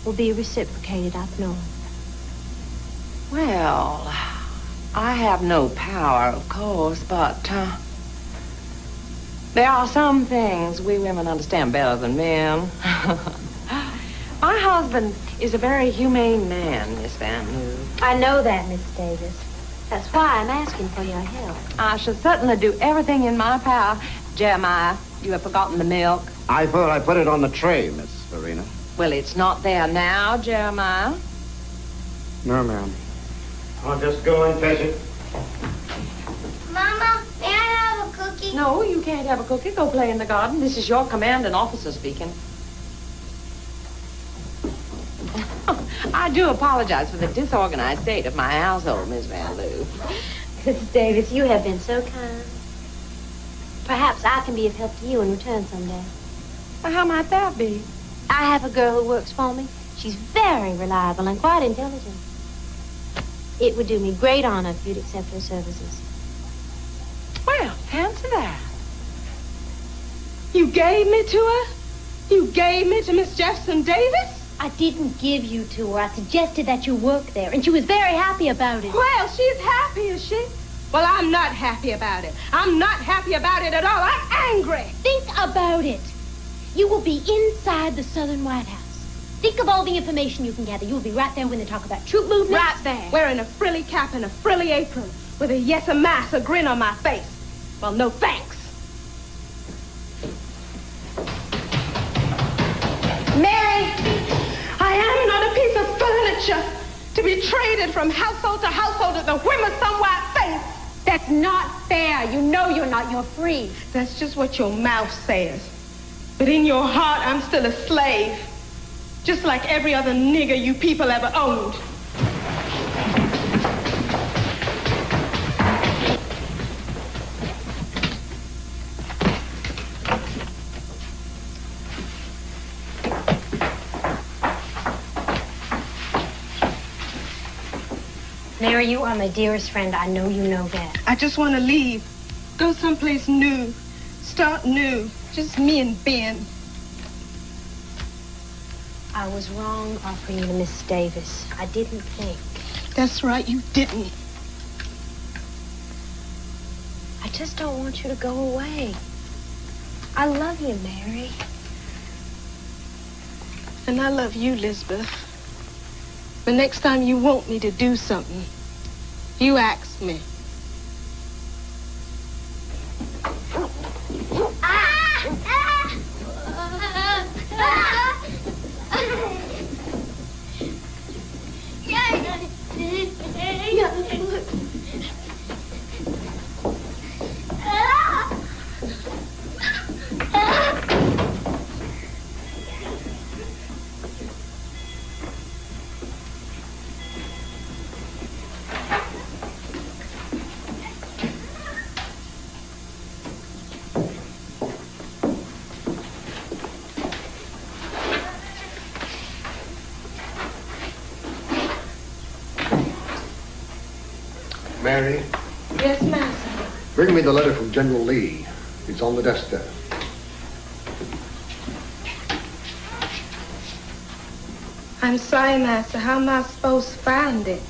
will be reciprocated up north. Well, I have no power, of course, but there are some things we women understand better than men. My husband is a very humane man, Miss Van Loo. I know that, Miss Davis. That's why I'm asking for your help. I shall certainly do everything in my power. Jeremiah, you have forgotten the milk. I thought I put it on the tray, Miss Verena. Well, it's not there now, Jeremiah. No, ma'am. I'll just go and fetch it. Mama, may I have a cookie? No, you can't have a cookie. Go play in the garden. This is your commanding officer speaking. I do apologize for the disorganized state of my household, Miss Van Loo. Mrs. Davis, you have been so kind. Perhaps I can be of help to you in return someday. Well, how might that be? I have a girl who works for me. She's very reliable and quite intelligent. It would do me great honor if you'd accept her services. Well, fancy that. You gave me to her? You gave me to Miss Jefferson Davis? I didn't give you to her. I suggested that you work there, and she was very happy about it. Well, she's happy, is she? Well, I'm not happy about it. I'm not happy about it at all. I'm angry. Think about it. You will be inside the Southern White House. Think of all the information you can gather. You will be right there when they talk about troop movements. Right there. Wearing a frilly cap and a frilly apron with a yes a mass, a grin on my face. Well, no thanks. Mary! I am not a piece of furniture to be traded from household to household at the whim of some white face. That's not fair. You know you're not. You're free. That's just what your mouth says. But in your heart, I'm still a slave. Just like every other nigger you people ever owned. Mary, you are my dearest friend. I know you know that. I just want to leave. Go someplace new. Start new. Just me and Ben. I was wrong offering you to Miss Davis. I didn't think. That's right, you didn't. I just don't want you to go away. I love you, Mary. And I love you, Lisbeth. The next time you want me to do something, you ask me. Mary? Yes, Master. Bring me the letter from General Lee. It's on the desk there. I'm sorry, Master. How am I supposed to find it?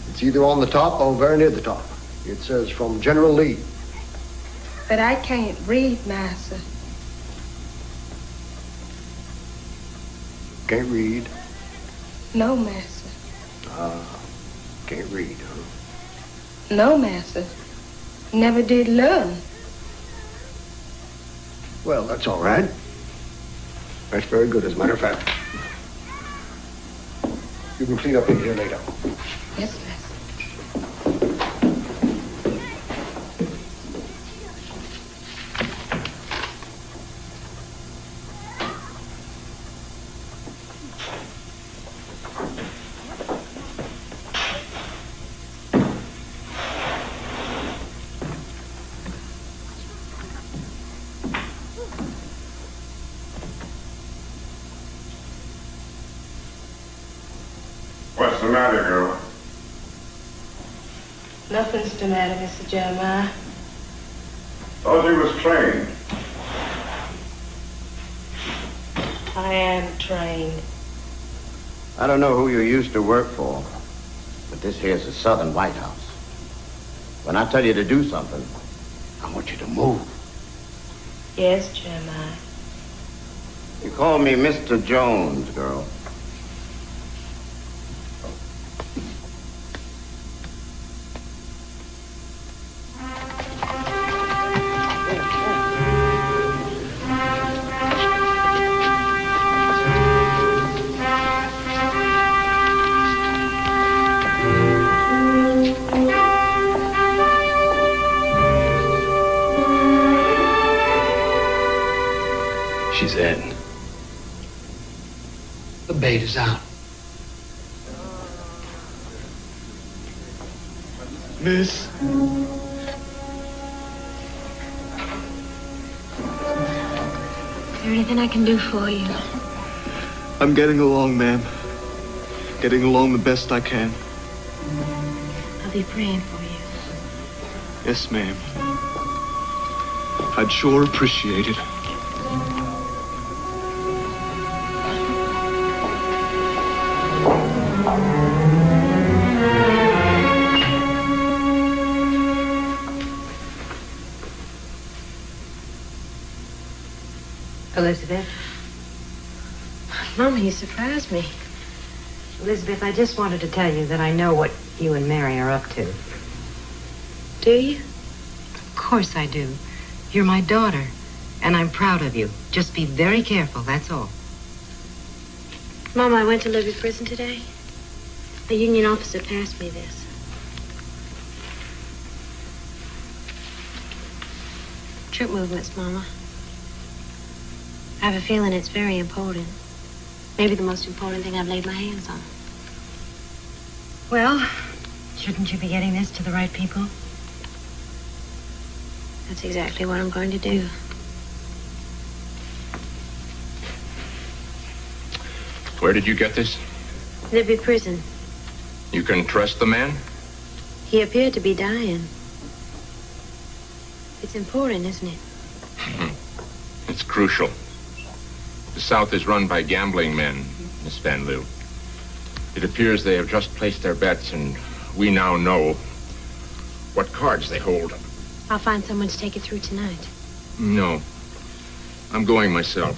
It's either on the top or very near the top. It says from General Lee. But I can't read, Master. Can't read? No, Master. Can't read, huh? No, Master. Never did learn. Well, that's all right. That's very good, as a matter of fact. You can clean up in here later. Yes, Master. What's the matter, girl? Nothing's the matter, Mr. Jeremiah. Thought you was trained. I am trained. I don't know who you used to work for, but this here's the Southern White House. When I tell you to do something, I want you to move. Yes, Jeremiah. You call me Mr. Jones, girl. She's in. The bait is out. Miss. Is there anything I can do for you? I'm getting along, ma'am. Getting along the best I can. I'll be praying for you. Yes, ma'am. I'd sure appreciate it. Elizabeth? Mama, you surprised me. Elizabeth, I just wanted to tell you that I know what you and Mary are up to. Do you? Of course I do. You're my daughter, and I'm proud of you. Just be very careful, that's all. Mama, I went to Libby Prison today. A union officer passed me this. Troop movements, Mama. I have a feeling it's very important. Maybe the most important thing I've laid my hands on. Well, shouldn't you be getting this to the right people? That's exactly what I'm going to do. Where did you get this? Libby Prison. You can trust the man? He appeared to be dying. It's important, isn't it? It's crucial. The South is run by gambling men, Miss Van Lew. It appears they have just placed their bets, and we now know what cards they hold. I'll find someone to take it through tonight. No. I'm going myself.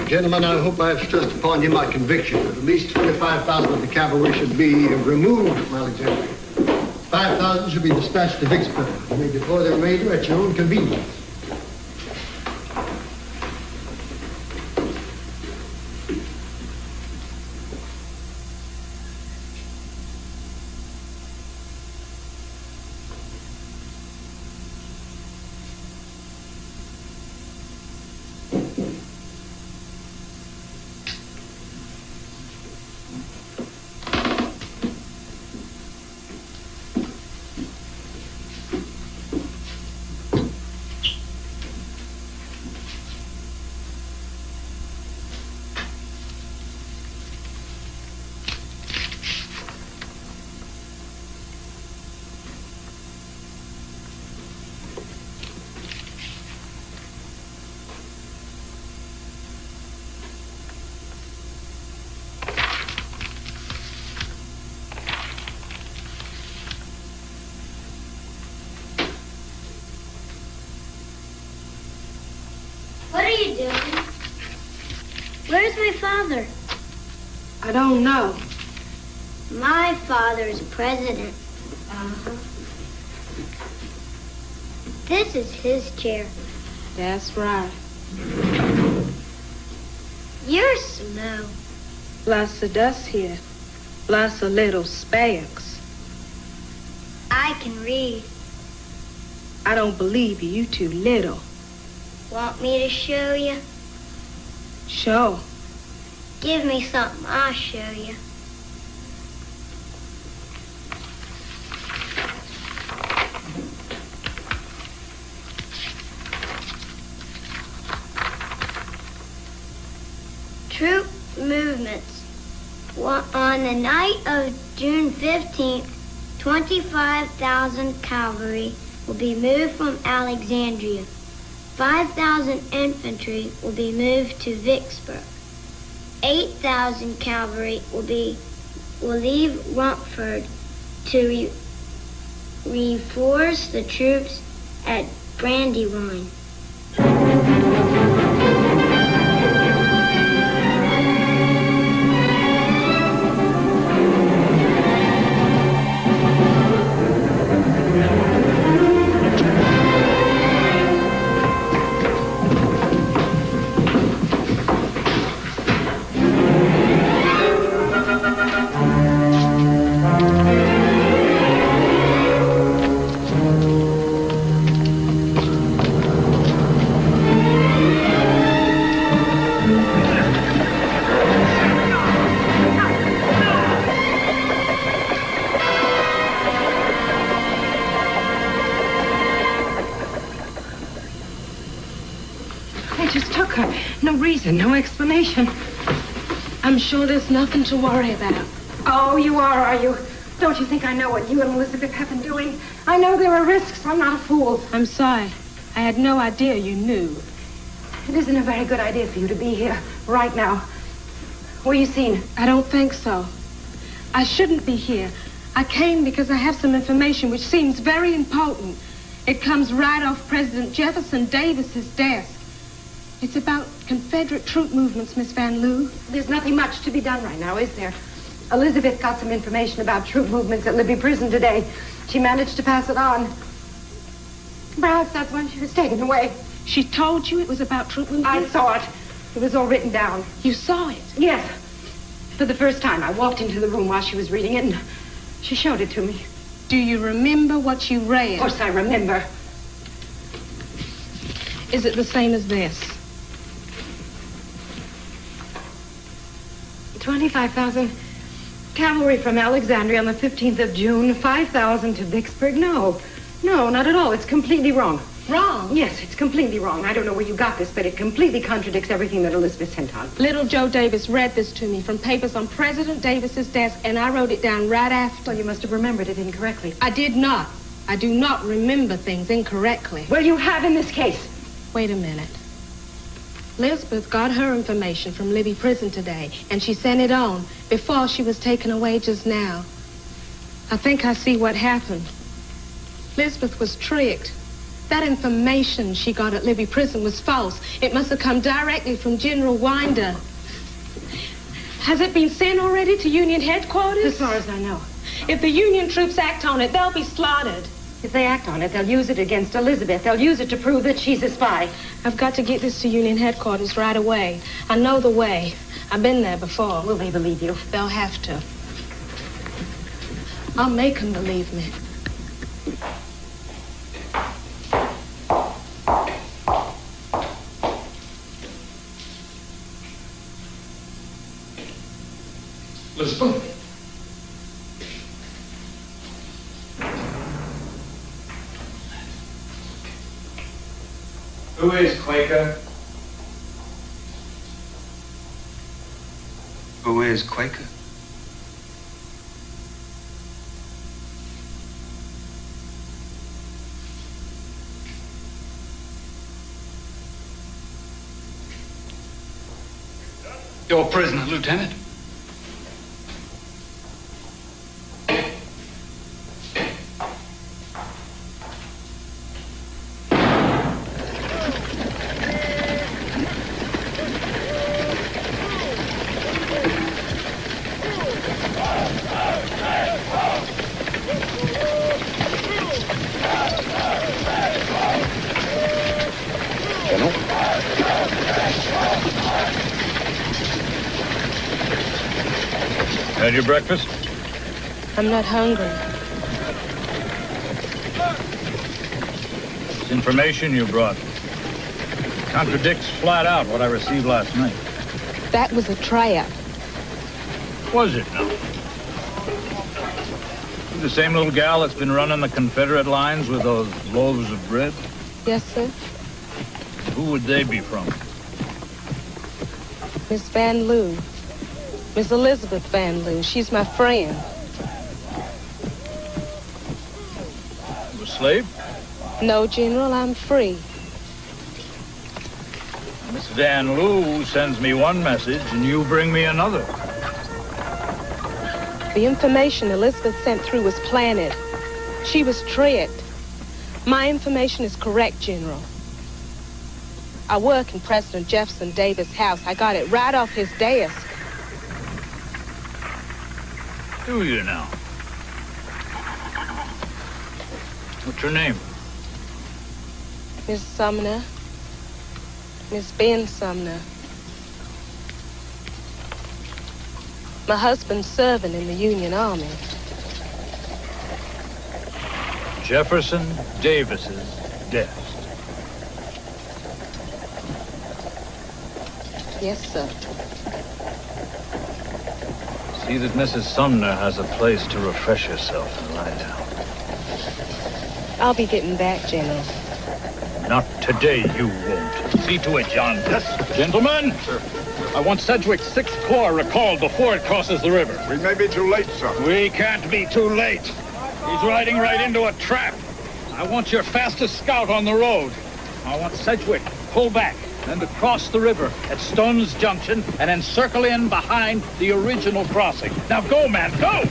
Gentlemen, I hope I've stressed upon you my conviction that at least 25,000 of the cavalry should be removed from Alexandria. 5,000 should be dispatched to Vicksburg. You may deploy the remainder at your own convenience. What are you doing? Where's my father? I don't know. My father is president. Uh-huh. This is his chair. That's right. You're slow. Lots of dust here. Lots of little specks. I can read. I don't believe you. You too little. Want me to show you? Sure. Give me something, I'll show you. Troop movements. On the night of June 15th, 25,000 cavalry will be moved from Alexandria. 5,000 infantry will be moved to Vicksburg. 8,000 cavalry will leave Rumford to reinforce the troops at Brandywine. No explanation. I'm sure there's nothing to worry about. Oh, you are you? Don't you think I know what you and Elizabeth have been doing? I know there are risks. I'm not a fool. I'm sorry. I had no idea you knew. It isn't a very good idea for you to be here right now. Were you seen? I don't think so. I shouldn't be here. I came because I have some information which seems very important. It comes right off President Jefferson Davis's desk. It's about Confederate troop movements, Miss Van Loo. There's nothing much to be done right now, is there? Elizabeth got some information about troop movements at Libby Prison today. She managed to pass it on. Perhaps that's when she was taken away. She told you it was about troop movements? I saw it. It was all written down. You saw it? Yes. For the first time, I walked into the room while she was reading it, and she showed it to me. Do you remember what you read? Of course I remember. Is it the same as this? 25,000 cavalry from Alexandria on the 15th of June, 5,000 to Vicksburg. No, not at all. It's completely wrong. Wrong? Yes, it's completely wrong. I don't know where you got this, but it completely contradicts everything that Elizabeth sent on. Little Joe Davis read this to me from papers on President Davis's desk, and I wrote it down right after. Well, you must have remembered it incorrectly. I did not. I do not remember things incorrectly. Well, you have in this case. Wait a minute. Elizabeth got her information from Libby Prison today, and she sent it on before she was taken away just now. I think I see what happened. Elizabeth was tricked. That information she got at Libby Prison was false. It must have come directly from General Winder. Has it been sent already to Union headquarters? As far as I know. If the Union troops act on it, they'll be slaughtered. If they act on it, they'll use it against Elizabeth. They'll use it to prove that she's a spy. I've got to get this to Union headquarters right away. I know the way. I've been there before. Will they believe you? They'll have to. I'll make them believe me. Elizabeth? Who is Quaker? Who is Quaker? Your prisoner, Lieutenant. Had your breakfast? I'm not hungry. This information you brought contradicts flat out what I received last night. That was a trap. Was it now? You the same little gal that's been running the Confederate lines with those loaves of bread? Yes, sir. Who would they be from? Miss Van Loo. Miss Elizabeth Van Loo. She's my friend. You a slave? No, General, I'm free. Miss Van Loo sends me one message and you bring me another. The information Elizabeth sent through was planted. She was tricked. My information is correct, General. I work in President Jefferson Davis' house. I got it right off his desk. Do you now? What's your name? Miss Sumner. Miss Ben Sumner. My husband's serving in the Union Army. Jefferson Davis's desk. Yes, sir. See that Mrs. Sumner has a place to refresh herself and lie down. I'll be getting back, General. Not today, you won't. See to it, John. Yes, Gentlemen, I want Sedgwick's 6th Corps recalled before it crosses the river. We may be too late, sir. We can't be too late. He's riding right into a trap. I want your fastest scout on the road. I want Sedgwick pull back, then to cross the river at Stone's Junction and then circle in behind the original crossing. Now go, man, go!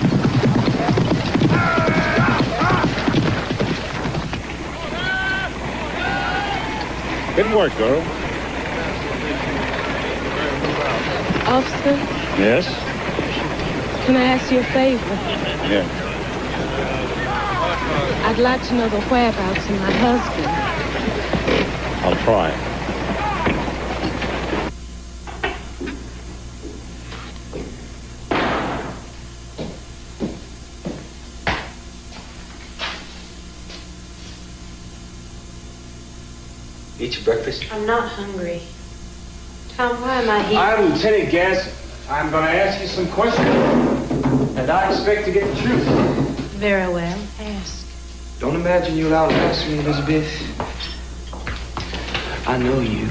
Good work, girl. Officer, Yes? can I ask you a favor? Yeah. I'd like to know the whereabouts of my husband. I'll try. Eat your breakfast. I'm not hungry. Tom, why am I here? I'm Lieutenant Gadsden. I'm going to ask you some questions, and I expect to get the truth. Very well. Ask. Don't imagine you'll outlast me, Elizabeth. I know you.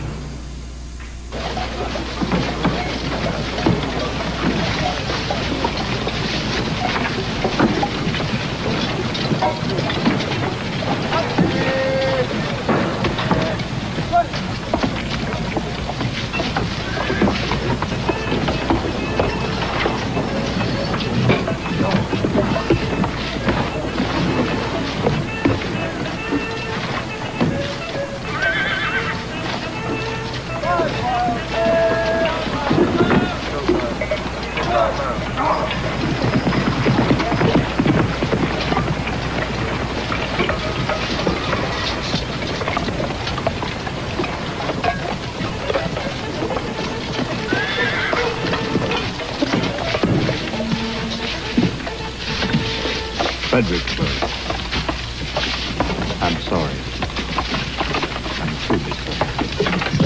Fredericksburg. I'm sorry. I'm truly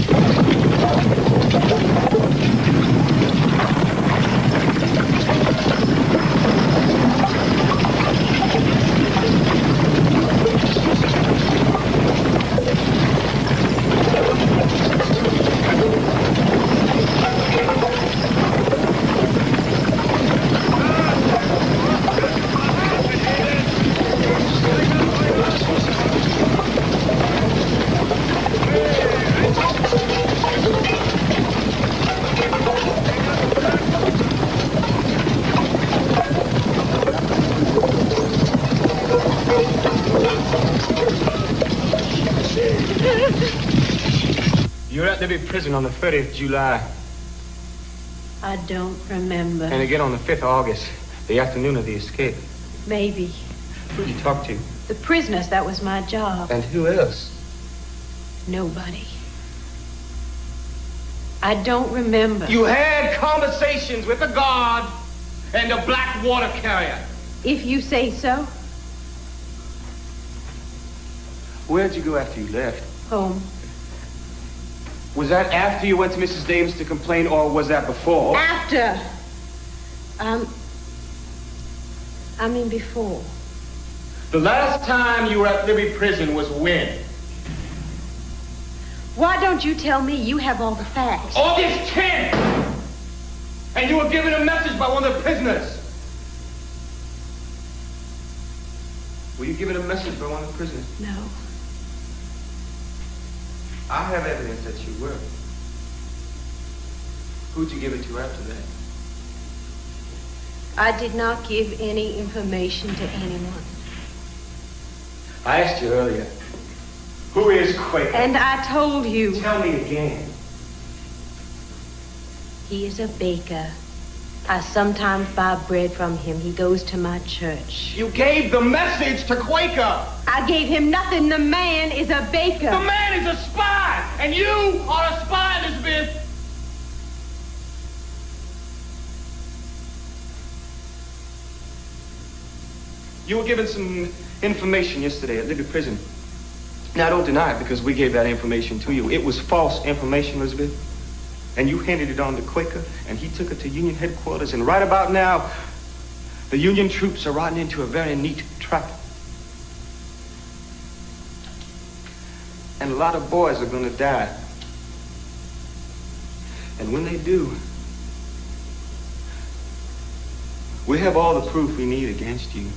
You were at Libby Prison on the 30th of July, I don't remember. and again on the 5th of August, the afternoon of the escape. Maybe. Who'd you talk to? The prisoners, that was my job. And who else? Nobody. I don't remember. You had conversations with a guard and a black water carrier. If you say so. Where'd you go after you left? Home. Was that after you went to Mrs. Davis to complain, or was that before? After. I mean before. The last time you were at Libby Prison was when? Why don't you tell me? You have all the facts. August 10th! And you were given a message by one of the prisoners. Were you given a message by one of the prisoners? No. I have evidence that you were. Who'd you give it to after that? I did not give any information to anyone. I asked you earlier, who is Quaker? And I told you. Tell me again. He is a baker. I sometimes buy bread from him. He goes to my church. You gave the message to Quaker. I gave him nothing. The man is a baker. The man is a spy, and you are a spy, Elizabeth. You were given some information yesterday at Libby Prison. Now, don't deny it because we gave that information to you. It was false information, Elizabeth. And you handed it on to Quaker, and he took it to Union headquarters. And right about now, the Union troops are riding into a very neat trap. And a lot of boys are going to die. And when they do, we have all the proof we need against you.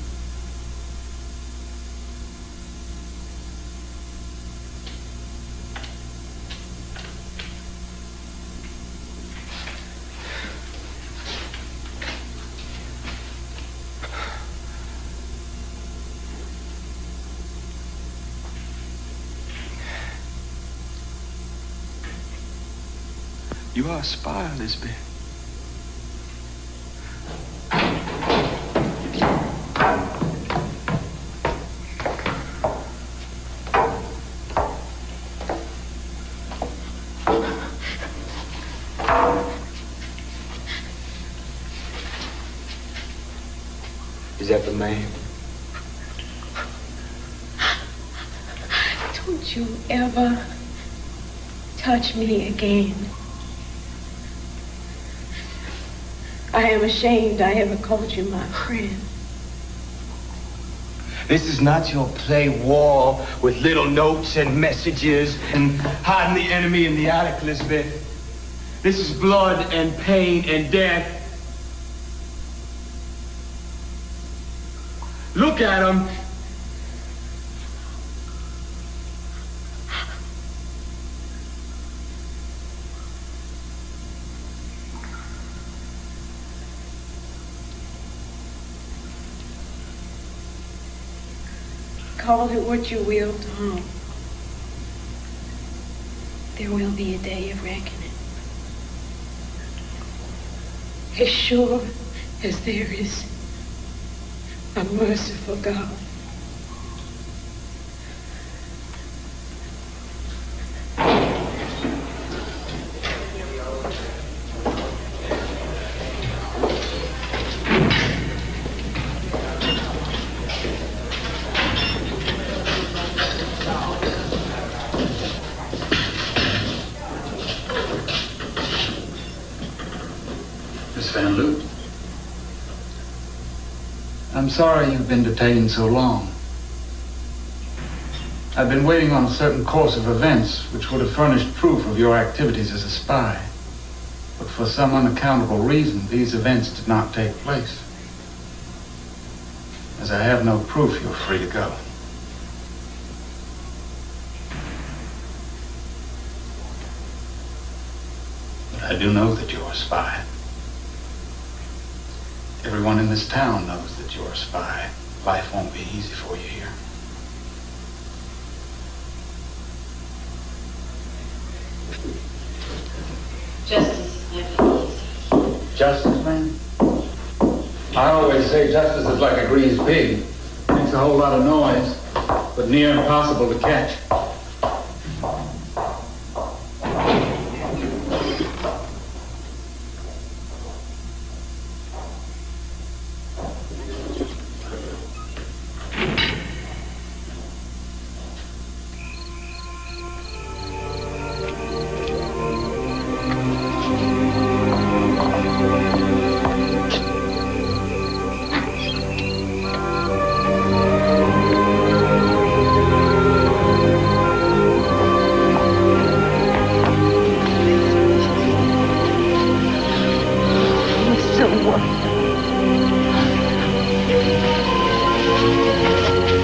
You are a spy, Elizabeth. Is that the man? Don't you ever touch me again. I am ashamed I ever called you my friend. This is not your play war with little notes and messages and hiding the enemy in the attic, Elizabeth. This is blood and pain and death. Look at him. Call it what you will, Tom. There will be a day of reckoning. As sure as there is a merciful God. I'm sorry you've been detained so long. I've been waiting on a certain course of events which would have furnished proof of your activities as a spy. But for some unaccountable reason, these events did not take place. As I have no proof, you're free to go. But I do know that you're a spy. Everyone in this town knows that you're a spy. Life won't be easy for you here. Justice, man? I always say justice is like a greased pig. Makes a whole lot of noise, but near impossible to catch.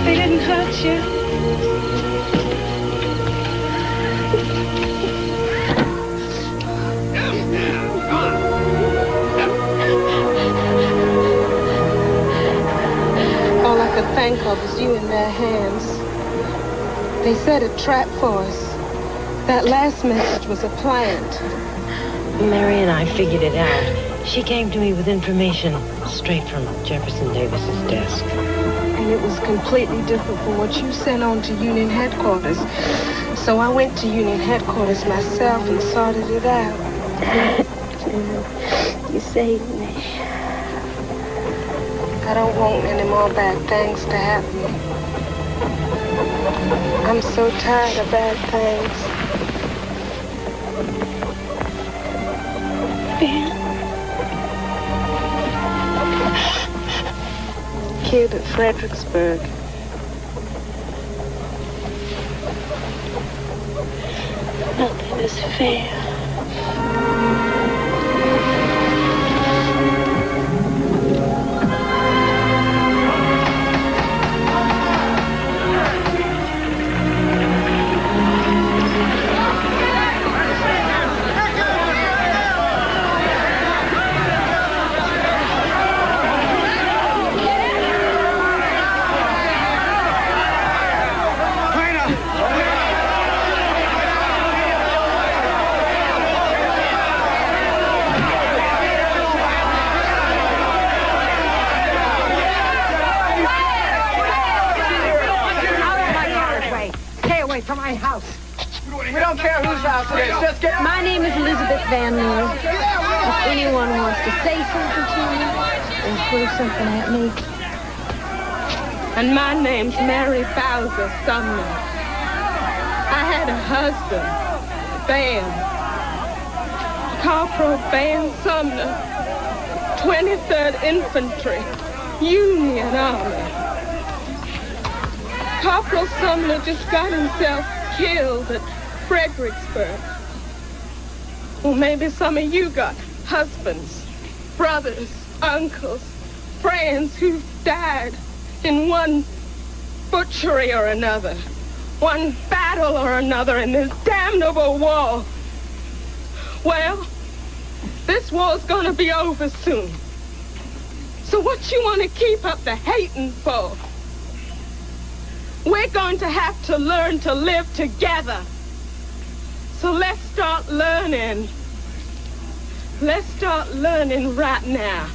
They didn't hurt you. Come could think of is you in their hands. They set a trap for us. That last message was a plant. Mary and I figured it out. She came to me with information straight from Jefferson Davis's desk. And it was completely different from what you sent on to Union headquarters. So I went to Union headquarters myself and sorted it out. You saved me. I don't want any more bad things to happen. I'm so tired of bad things. Ben? Killed at Fredericksburg. Nothing is fair. From my house. We don't care whose house it is. Just get... My name is Elizabeth Van Moor. If anyone wants to say something to me or throw something at me. And my name's Mary Bowser Sumner. I had a husband, Ben. Corporal Ben Sumner, 23rd Infantry, Union Army. Corporal Sumner just got himself killed at Fredericksburg. Well, maybe some of you got husbands, brothers, uncles, friends who've died in one butchery or another, one battle or another in this damnable war. Well, this war's gonna be over soon. So what you want to keep up the hating for? We're going to have to learn to live together. So let's start learning. Let's start learning right now.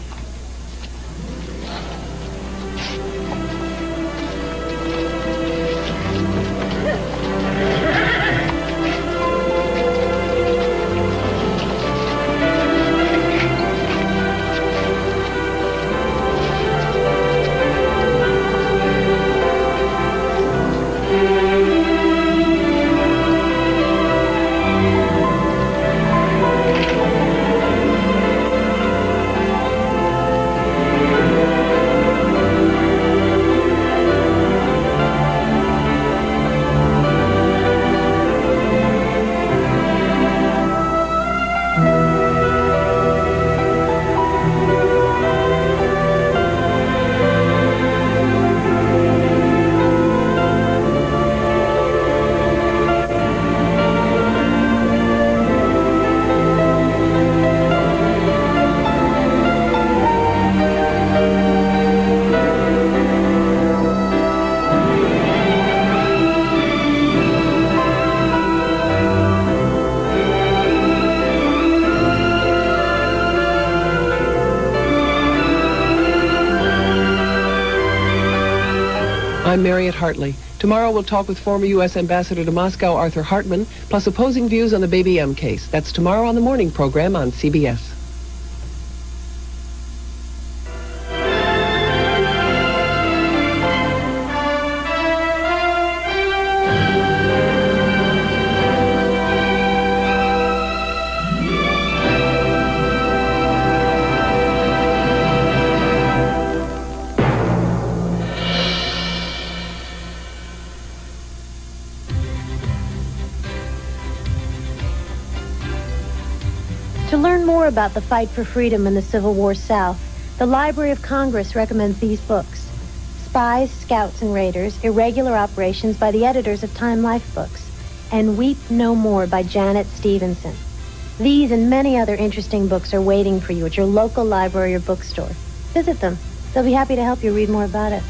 I'm Marriott Hartley. Tomorrow we'll talk with former U.S. Ambassador to Moscow, Arthur Hartman, plus opposing views on the Baby M case. That's tomorrow on the morning program on CBS. To learn more about the fight for freedom in the Civil War South, the Library of Congress recommends these books: Spies, Scouts, and Raiders, Irregular Operations by the editors of Time Life Books, and Weep No More by Janet Stevenson. These and many other interesting books are waiting for you at your local library or bookstore. Visit them. They'll be happy to help you read more about it.